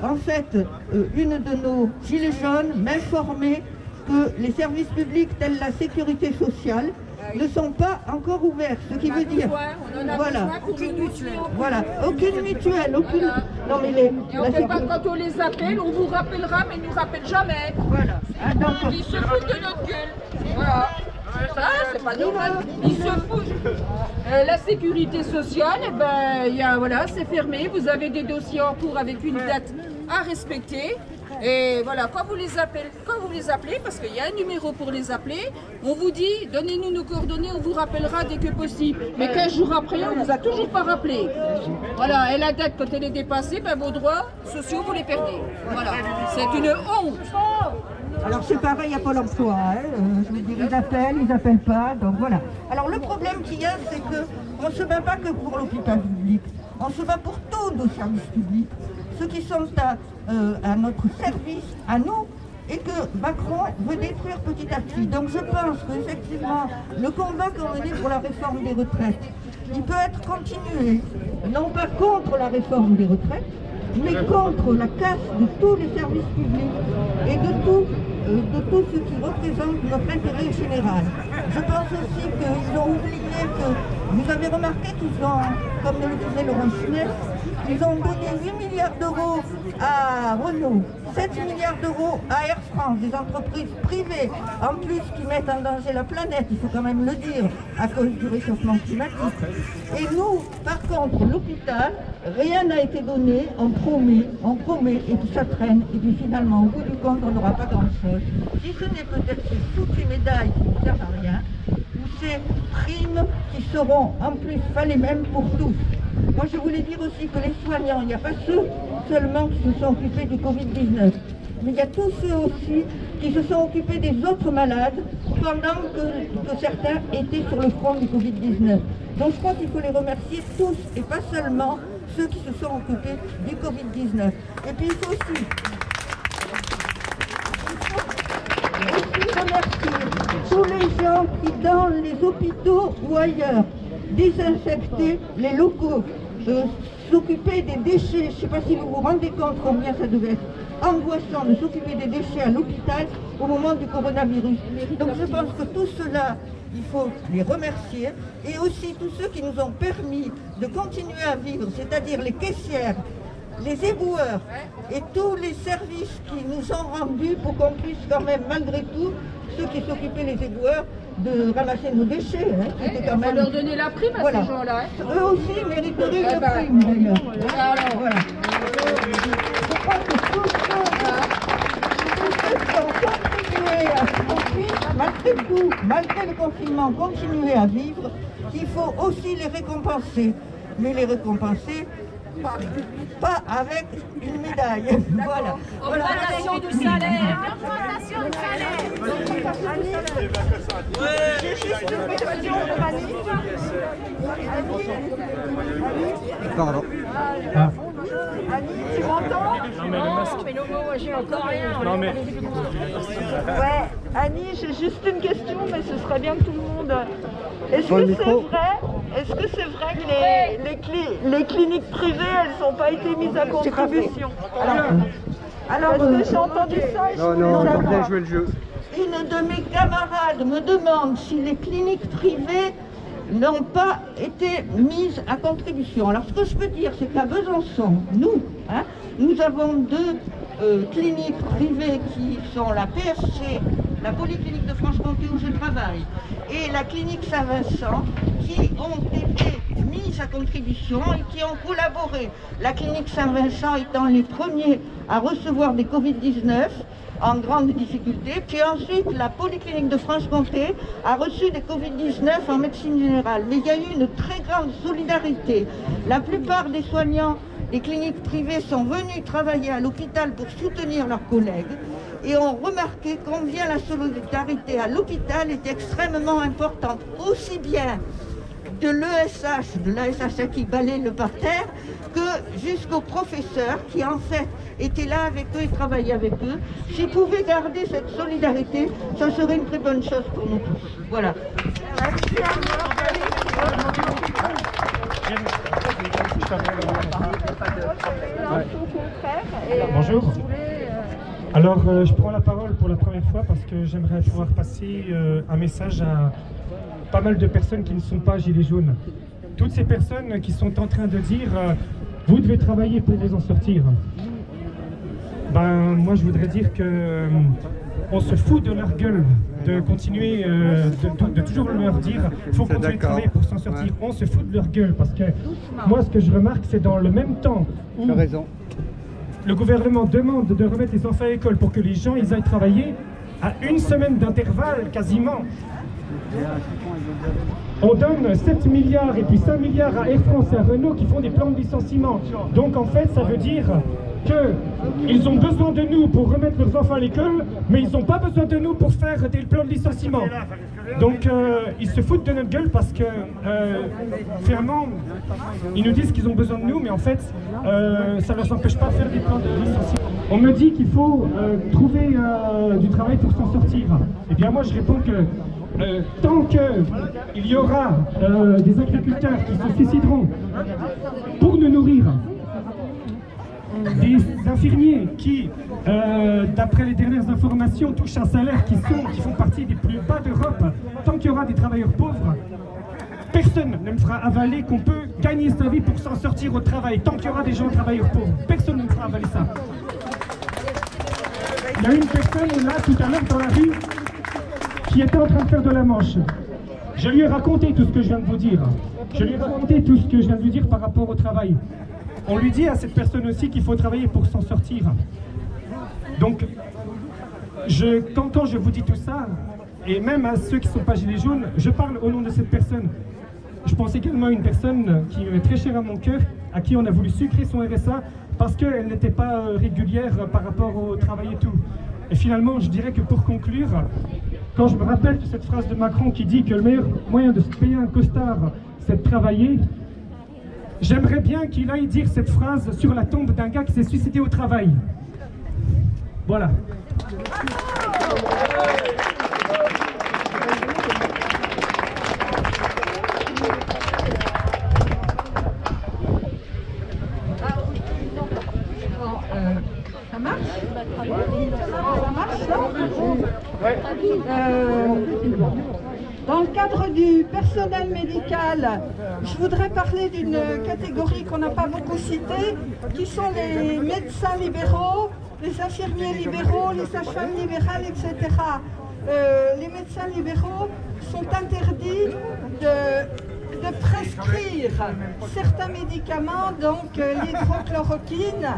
en fait, une de nos gilets jaunes m'informait que les services publics tels la sécurité sociale ne sont pas encore ouverts, ce qui veut dire, voilà, aucune mutuelle, aucune... Non mais et on ne fait pas quand on les appelle, on vous rappellera, mais ils ne nous rappellent jamais. Voilà. Ah, donc... Ils se foutent de notre gueule. Voilà. Ça, c'est pas normal. Ils se foutent. La sécurité sociale, eh ben, voilà, c'est fermé. Vous avez des dossiers en cours avec une date à respecter. Et voilà, quand vous les appelez, parce qu'il y a un numéro pour les appeler, on vous dit, donnez-nous nos coordonnées, on vous rappellera dès que possible. Mais 15 jours après, on ne vous a toujours pas rappelé. Voilà, et la date, quand elle est dépassée, ben, vos droits sociaux, vous les perdez. Voilà, c'est une honte. Alors c'est pareil à Pôle emploi, hein. Je veux dire, ils appellent pas, donc voilà. Alors le problème qu'il y a, c'est qu'on ne se bat pas que pour l'hôpital public, on se bat pour tous nos services publics, ceux qui sont à notre service, à nous, et que Macron veut détruire petit à petit. Donc je pense qu'effectivement, le combat qu'on menait pour la réforme des retraites, il peut être continué, non pas contre la réforme des retraites, mais contre la casse de tous les services publics et de tout ce qui représente notre intérêt général. Je pense aussi qu'ils ont oublié que, vous avez remarqué qu'ils ont, comme le disait Laurent Schmitt, ils ont donné 8 milliards d'euros à Renault, 7 milliards d'euros à Air France, des entreprises privées, en plus qui mettent en danger la planète, il faut quand même le dire, à cause du réchauffement climatique. Et nous, par contre, l'hôpital, rien n'a été donné, on promet, et puis ça traîne, et puis finalement, au bout du compte, on n'aura pas grand-chose. Si ce n'est peut-être ces foutues médailles qui ne servent à rien, ou ces primes qui seront en plus pas les mêmes pour tous. Moi, je voulais dire aussi que les soignants, il n'y a pas ceux seulement qui se sont occupés du Covid-19, mais il y a tous ceux aussi qui se sont occupés des autres malades pendant que certains étaient sur le front du Covid-19. Donc je crois qu'il faut les remercier tous et pas seulement ceux qui se sont occupés du Covid-19. Et puis il faut aussi remercier tous les gens qui, dans les hôpitaux ou ailleurs, désinfectaient les locaux, s'occuper des déchets. Je ne sais pas si vous vous rendez compte combien ça devait être angoissant de s'occuper des déchets à l'hôpital au moment du coronavirus. Donc je pense que tout cela, il faut les remercier, et aussi tous ceux qui nous ont permis de continuer à vivre, c'est-à-dire les caissières, les éboueurs et tous les services qui nous ont rendus pour qu'on puisse quand même, malgré tout, ceux qui s'occupaient les éboueurs, de ramasser nos déchets. On va leur donner la prime à ces gens-là. Eux aussi mériteraient une prime d'ailleurs. Voilà. Je crois que tous ceux qui ont continué à vivre, malgré tout, malgré le confinement, continuer à vivre, il faut aussi les récompenser. Mais les récompenser, pas avec une médaille. Voilà. Augmentation du salaire. Augmentation du salaire. J'ai juste une question de Manif. Pardon. Annie, tu m'entends? Non, mais non, moi j'ai encore rien. Non, mais... Ouais, Annie, j'ai juste une question, mais ce serait bien que tout le monde... Est-ce que c'est vrai que les cliniques privées, elles n'ont pas été mises à contribution? Alors parce que j'ai entendu ça et je voulais savoir. On a bien joué le jeu. Une de mes camarades me demande si les cliniques privées n'ont pas été mises à contribution. Alors ce que je peux dire, c'est qu'à Besançon, nous avons deux cliniques privées qui sont la PFC, la Polyclinique de Franche-Comté où je travaille, et la clinique Saint-Vincent, qui ont été mises à contribution et qui ont collaboré. La clinique Saint-Vincent étant les premiers à recevoir des Covid-19 en grande difficulté, puis ensuite la Polyclinique de Franche-Comté a reçu des Covid-19 en médecine générale. Mais il y a eu une très grande solidarité. La plupart des soignants des cliniques privées sont venus travailler à l'hôpital pour soutenir leurs collègues et ont remarqué combien la solidarité à l'hôpital est extrêmement importante, aussi bien de l'ESH, de la SHA qui balaye le parterre, que jusqu'aux professeurs qui en fait étaient là avec eux et travaillaient avec eux. S'ils pouvaient garder cette solidarité, ça serait une très bonne chose pour nous tous. Voilà. Bonjour. Alors, je prends la parole pour la première fois parce que j'aimerais pouvoir passer un message à pas mal de personnes qui ne sont pas gilets jaunes. Toutes ces personnes qui sont en train de dire vous devez travailler pour vous en sortir. Ben, moi je voudrais dire que on se fout de leur gueule de continuer de toujours leur dire il faut continuer de travailler pour s'en sortir. Ouais. On se fout de leur gueule parce que moi ce que je remarque c'est dans le même temps où le gouvernement demande de remettre les enfants à l'école pour que les gens ils aillent travailler à une semaine d'intervalle quasiment. On donne 7 milliards et puis 5 milliards à Air France et à Renault qui font des plans de licenciement. Donc en fait ça veut dire qu'ils ont besoin de nous pour remettre leurs enfants à l'école, mais ils n'ont pas besoin de nous pour faire des plans de licenciement. Donc ils se foutent de notre gueule parce que finalement ils nous disent qu'ils ont besoin de nous, mais en fait ça ne les empêche pas de faire des plans de licenciement. On me dit qu'il faut trouver du travail pour s'en sortir. Eh bien moi je réponds que tant qu'il y aura des agriculteurs qui se suicideront pour nous nourrir, des infirmiers qui, d'après les dernières informations, touchent un salaire qui font partie des plus bas d'Europe, tant qu'il y aura des travailleurs pauvres, personne ne me fera avaler qu'on peut gagner sa vie pour s'en sortir au travail. Tant qu'il y aura des gens travailleurs pauvres, personne ne me fera avaler ça. Il y a une personne là tout à l'heure dans la rue qui était en train de faire de la manche. Je lui ai raconté tout ce que je viens de vous dire. Je lui ai raconté tout ce que je viens de vous dire par rapport au travail. On lui dit à cette personne aussi qu'il faut travailler pour s'en sortir. Donc, quand je vous dis tout ça, et même à ceux qui ne sont pas gilets jaunes, je parle au nom de cette personne. Je pense également à une personne qui est très chère à mon cœur, à qui on a voulu sucrer son RSA parce qu'elle n'était pas régulière par rapport au travail et tout. Et finalement, je dirais que pour conclure, quand je me rappelle de cette phrase de Macron qui dit que le meilleur moyen de se payer un costard, c'est de travailler, j'aimerais bien qu'il aille dire cette phrase sur la tombe d'un gars qui s'est suicidé au travail. Voilà. Dans le cadre du personnel médical, je voudrais parler d'une catégorie qu'on n'a pas beaucoup citée, qui sont les médecins libéraux, les infirmiers libéraux, les sages-femmes libérales, etc. Les médecins libéraux sont interdits de prescrire certains médicaments, donc l'hydrochloroquine.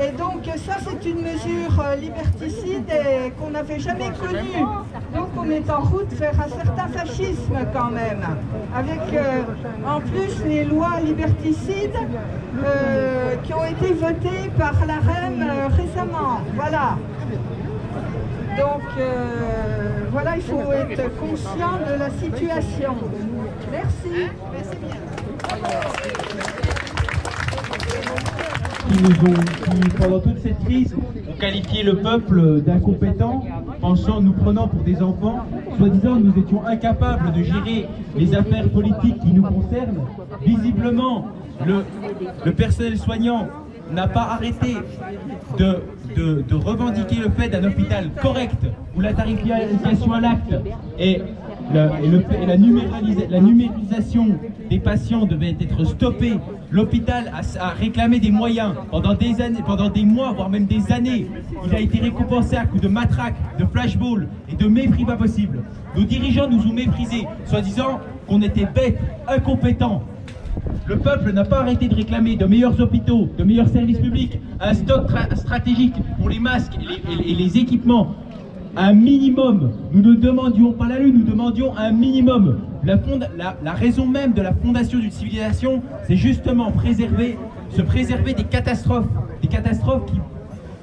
Et donc ça c'est une mesure liberticide qu'on n'avait jamais connue. Donc on est en route vers un certain fascisme quand même, avec en plus les lois liberticides qui ont été votées par l'AREM récemment. Voilà. Donc voilà, il faut être conscient de la situation. Merci. Qui, pendant toute cette crise, ont qualifié le peuple d'incompétent, nous prenant pour des enfants, soi-disant nous étions incapables de gérer les affaires politiques qui nous concernent. Visiblement, le personnel soignant n'a pas arrêté de revendiquer le fait d'un hôpital correct, où la tarification à l'acte et la numérisation des patients devait être stoppée. L'hôpital a réclamé des moyens pendant des années, pendant des mois, voire même des années. Il a été récompensé à coups de matraque, de flashball et de mépris pas possible. Nos dirigeants nous ont méprisés, soi-disant qu'on était bêtes, incompétents. Le peuple n'a pas arrêté de réclamer de meilleurs hôpitaux, de meilleurs services publics, un stock stratégique pour les masques et les équipements. Un minimum. Nous ne demandions pas la lune, nous demandions un minimum. La raison même de la fondation d'une civilisation, c'est justement se préserver des catastrophes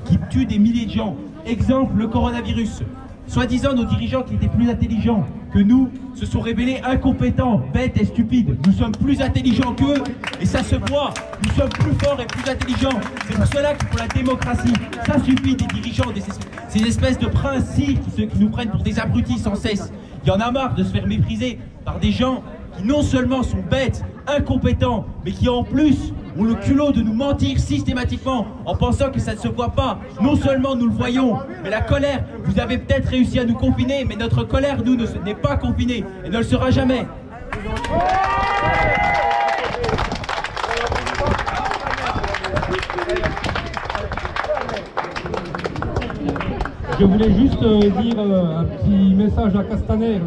qui tuent des milliers de gens. Exemple, le coronavirus. Soi-disant, nos dirigeants qui étaient plus intelligents que nous se sont révélés incompétents, bêtes et stupides. Nous sommes plus intelligents qu'eux et ça se voit. Nous sommes plus forts et plus intelligents. C'est pour cela que pour la démocratie, ça suffit des dirigeants, ces espèces de principes qui nous prennent pour des abrutis sans cesse. Il y en a marre de se faire mépriser par des gens qui non seulement sont bêtes, incompétents, mais qui en plus ont le culot de nous mentir systématiquement en pensant que ça ne se voit pas. Non seulement nous le voyons, mais la colère, vous avez peut-être réussi à nous confiner, mais notre colère, nous, n'est pas confinée et ne le sera jamais. Je voulais juste dire un petit message à Castaner.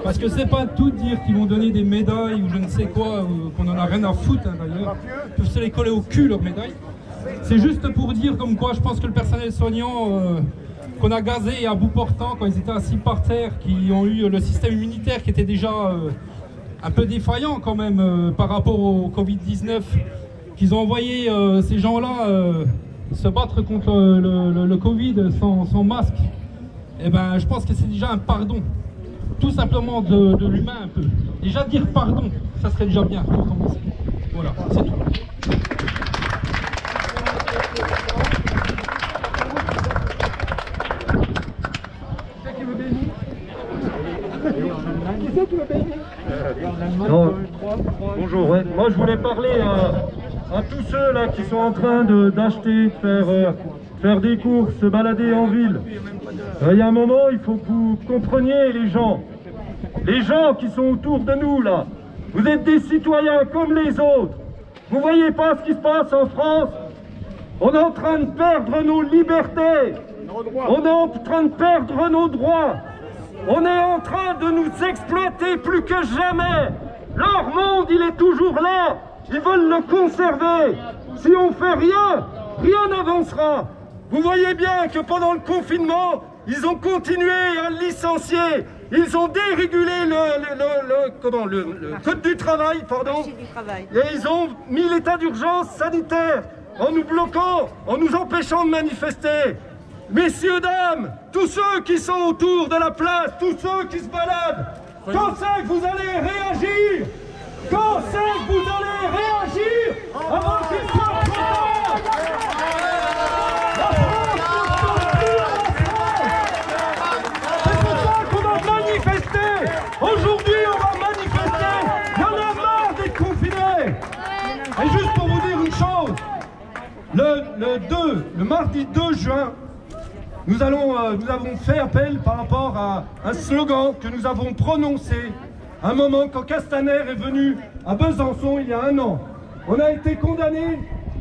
Parce que c'est pas tout dire qu'ils vont donner des médailles ou je ne sais quoi, qu'on en a rien à foutre hein, d'ailleurs. Ils peuvent se les coller au cul leurs médailles. C'est juste pour dire comme quoi je pense que le personnel soignant qu'on a gazé à bout portant quand ils étaient assis par terre, qui ont eu le système immunitaire qui était déjà un peu défaillant quand même par rapport au Covid-19, qu'ils ont envoyé ces gens-là se battre contre le Covid sans masque. Et ben je pense que c'est déjà un pardon. Tout simplement de l'humain un peu. Déjà dire pardon, ça serait déjà bien pour commencer. Voilà, c'est tout. Non. Bonjour, ouais. Moi je voulais parler à tous ceux là qui sont en train d'acheter, de faire des courses, se balader en ville. Il y a un moment, il faut que vous compreniez les gens qui sont autour de nous là. Vous êtes des citoyens comme les autres. Vous voyez pas ce qui se passe en France? On est en train de perdre nos libertés. On est en train de perdre nos droits. On est en train de nous exploiter plus que jamais. Leur monde, il est toujours là. Ils veulent le conserver. Si on fait rien, rien n'avancera. Vous voyez bien que pendant le confinement, ils ont continué à licencier. Ils ont dérégulé le code du travail, pardon. Et ils ont mis l'état d'urgence sanitaire en nous bloquant, en nous empêchant de manifester. Messieurs, dames, tous ceux qui sont autour de la place, tous ceux qui se baladent, quand c'est que vous allez réagir? Quand c'est que vous allez réagir avant qu'il soit trop tard? La France ne peut plus rester. C'est pour ça qu'on a manifesté. Aujourd'hui, on va manifester. Il y en a marre d'être confinés. Et juste pour vous dire une chose, le 2 le mardi 2 juin, nous avons fait appel par rapport à un slogan que nous avons prononcé à un moment quand Castaner est venu à Besançon il y a 1 an. On a été condamné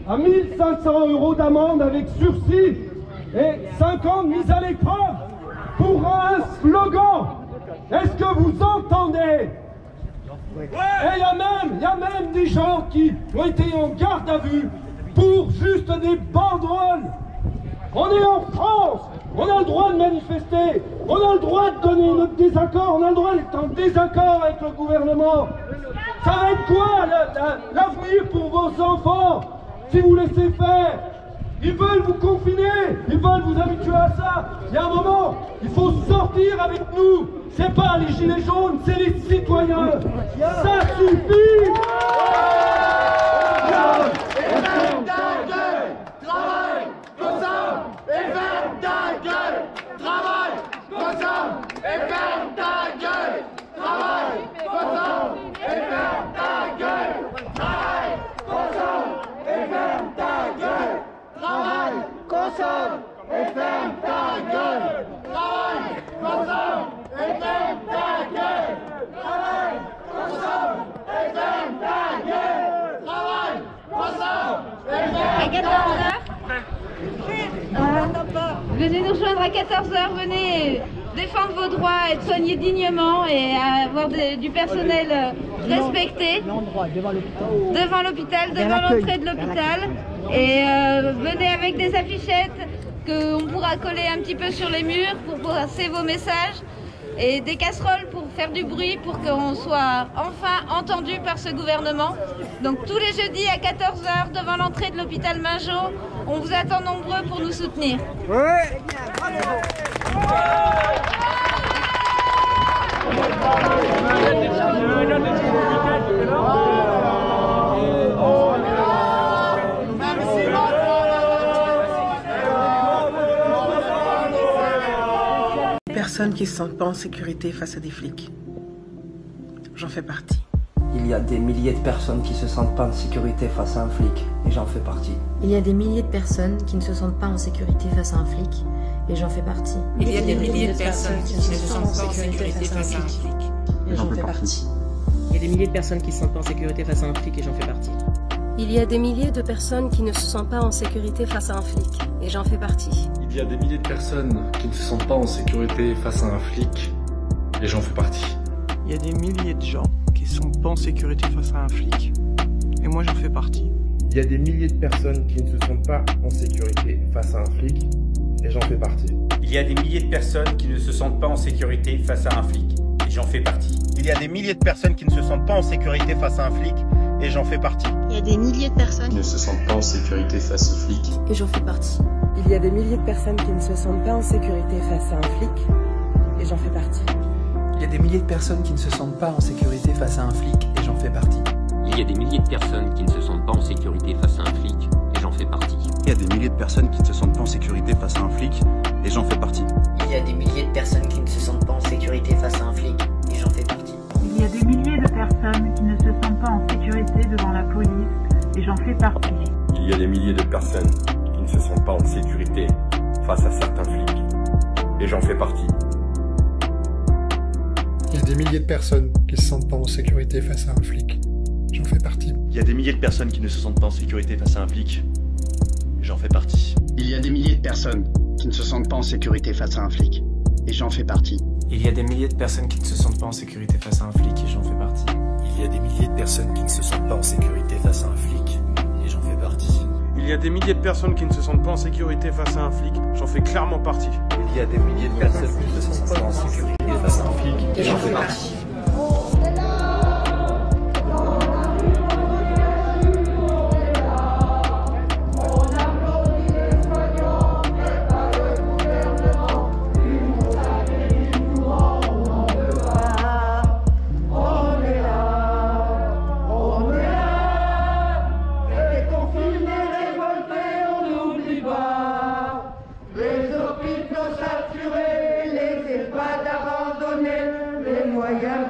à 1 500 € d'amende avec sursis et 5 ans de mise à l'épreuve pour un slogan. Est-ce que vous entendez? Et il y a même des gens qui ont été en garde à vue pour juste des banderoles. On est en France, on a le droit de manifester, on a le droit de donner notre désaccord, on a le droit d'être en désaccord avec le gouvernement. Ça va être quoi l'avenir pour vos enfants si vous laissez faire? Ils veulent vous confiner, ils veulent vous habituer à ça. Il y a un moment, il faut sortir avec nous. C'est pas les gilets jaunes, c'est les citoyens. Ça suffit. Ferme ta gueule, travaille, consomme, et ferme ta gueule, travaille, consomme, et ferme ta gueule, travaille, consomme, et ferme ta gueule, travaille, consomme, et ferme ta gueule, travaille, consomme, et ferme ta gueule, travaille, consomme, et ferme ta gueule, travaille, consomme, et ferme ta gueule, travaille, consomme, et ferme ta gueule. Venez nous rejoindre à 14h, venez défendre vos droits, être soignés dignement et avoir du personnel respecté devant l'hôpital, devant l'entrée de l'hôpital. Et venez avec des affichettes qu'on pourra coller un petit peu sur les murs pour passer vos messages et des casseroles pour faire du bruit pour qu'on soit enfin entendu par ce gouvernement. Donc tous les jeudis à 14h devant l'entrée de l'hôpital Mingeot, on vous attend nombreux pour nous soutenir. Ouais. Personnes qui ne se sentent pas en sécurité face à des flics. J'en fais partie. Il y a des milliers de personnes qui ne se sentent pas en sécurité face à un flic, et j'en fais partie. Il y a des milliers de personnes qui ne se sentent pas en sécurité face à un flic, et j'en fais partie. Il y a des milliers de personnes qui ne se sentent pas en sécurité face à un flic, et j'en fais partie. Il y a des milliers de personnes qui ne se sentent pas en sécurité face à un flic, et j'en fais partie. Il y a des milliers de personnes qui ne se sentent pas en sécurité face à un flic, et j'en fais partie. Il y a des milliers de personnes qui ne se sentent pas en sécurité face à un flic, et j'en fais partie. Il y a des milliers de gens qui ne sont pas en sécurité face à un flic, et moi j'en fais partie. Il y a des milliers de personnes qui ne se sentent pas en sécurité face à un flic, et j'en fais partie. Il y a des milliers de personnes qui ne se sentent pas en sécurité face à un flic, et j'en fais partie. Il y a des milliers de personnes qui ne se sentent pas en sécurité face à un flic, et j'en fais partie. Il y a des milliers de personnes qui ne se sentent pas en sécurité face au flic, et j'en fais partie. Il y a des milliers de personnes qui ne se sentent pas en sécurité face à un flic, et j'en fais partie. Il y a des milliers de personnes qui ne se sentent pas en sécurité face à un flic, et j'en fais partie. Il y a des milliers de personnes qui ne se sentent pas en sécurité face à un flic, et j'en fais partie. Il y a des milliers de personnes qui ne se sentent pas en sécurité face à un flic, et j'en fais partie. Il y a des milliers de personnes qui ne se sentent pas en sécurité face à un flic, et j'en fais partie. Il y a des milliers de personnes qui ne se sentent pas en sécurité devant la police, et j'en fais partie. Il y a des milliers de personnes qui ne se sentent pas en sécurité face à certains flics, et j'en fais partie. Il y a des milliers de personnes qui ne se sentent pas en sécurité face à un flic. J'en fais partie. Il y a des milliers de personnes qui ne se sentent pas en sécurité face à un flic. J'en fais partie. Il y a des milliers de personnes qui ne se sentent pas en sécurité face à un flic. Et j'en fais partie. Il y a des milliers de personnes qui ne se sentent pas en sécurité face à un flic, et j'en fais partie. Il y a des milliers de personnes qui ne se sentent pas en sécurité face à un flic, et j'en fais partie. Il y a des milliers de personnes qui ne se sentent pas en sécurité face à un flic, j'en fais clairement partie. Il y a des milliers de personnes qui ne se sentent pas en sécurité face à un flic, et j'en fais partie. Les moyens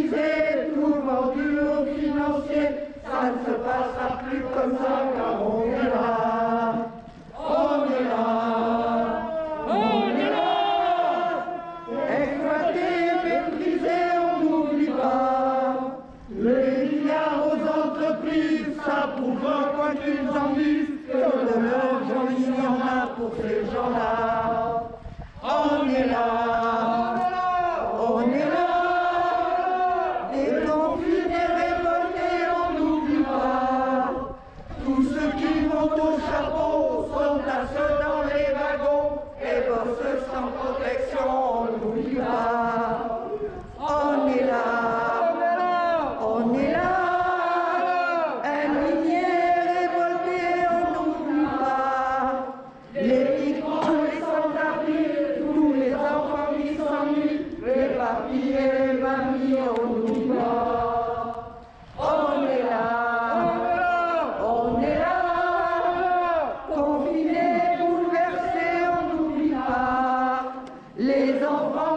brisé, tout vendu aux financiers. Ça ne se passera plus comme ça, car on est là. On est là. On est là. Exploité, méprisé, on n'oublie pas. Les milliards aux entreprises, ça prouve quoi qu'ils en disent, que de l'argent il y en a pour ces gens-là. On est là. On est là. Déconfinés, révoltés, on n'oublie pas. Tous ceux qui vont au chapeau sont assis dans les wagons et bossent sans protection, on n'oublie pas. On est là. On est là. Indignés, révoltés, on n'oublie pas. Les migrants, les sans-abri, tous les enfants qui s'ennuient, les papis et les mamies, on n'oublie pas. On est là. On est là. Confinés, bouleversés, on n'oublie pas. Les enfants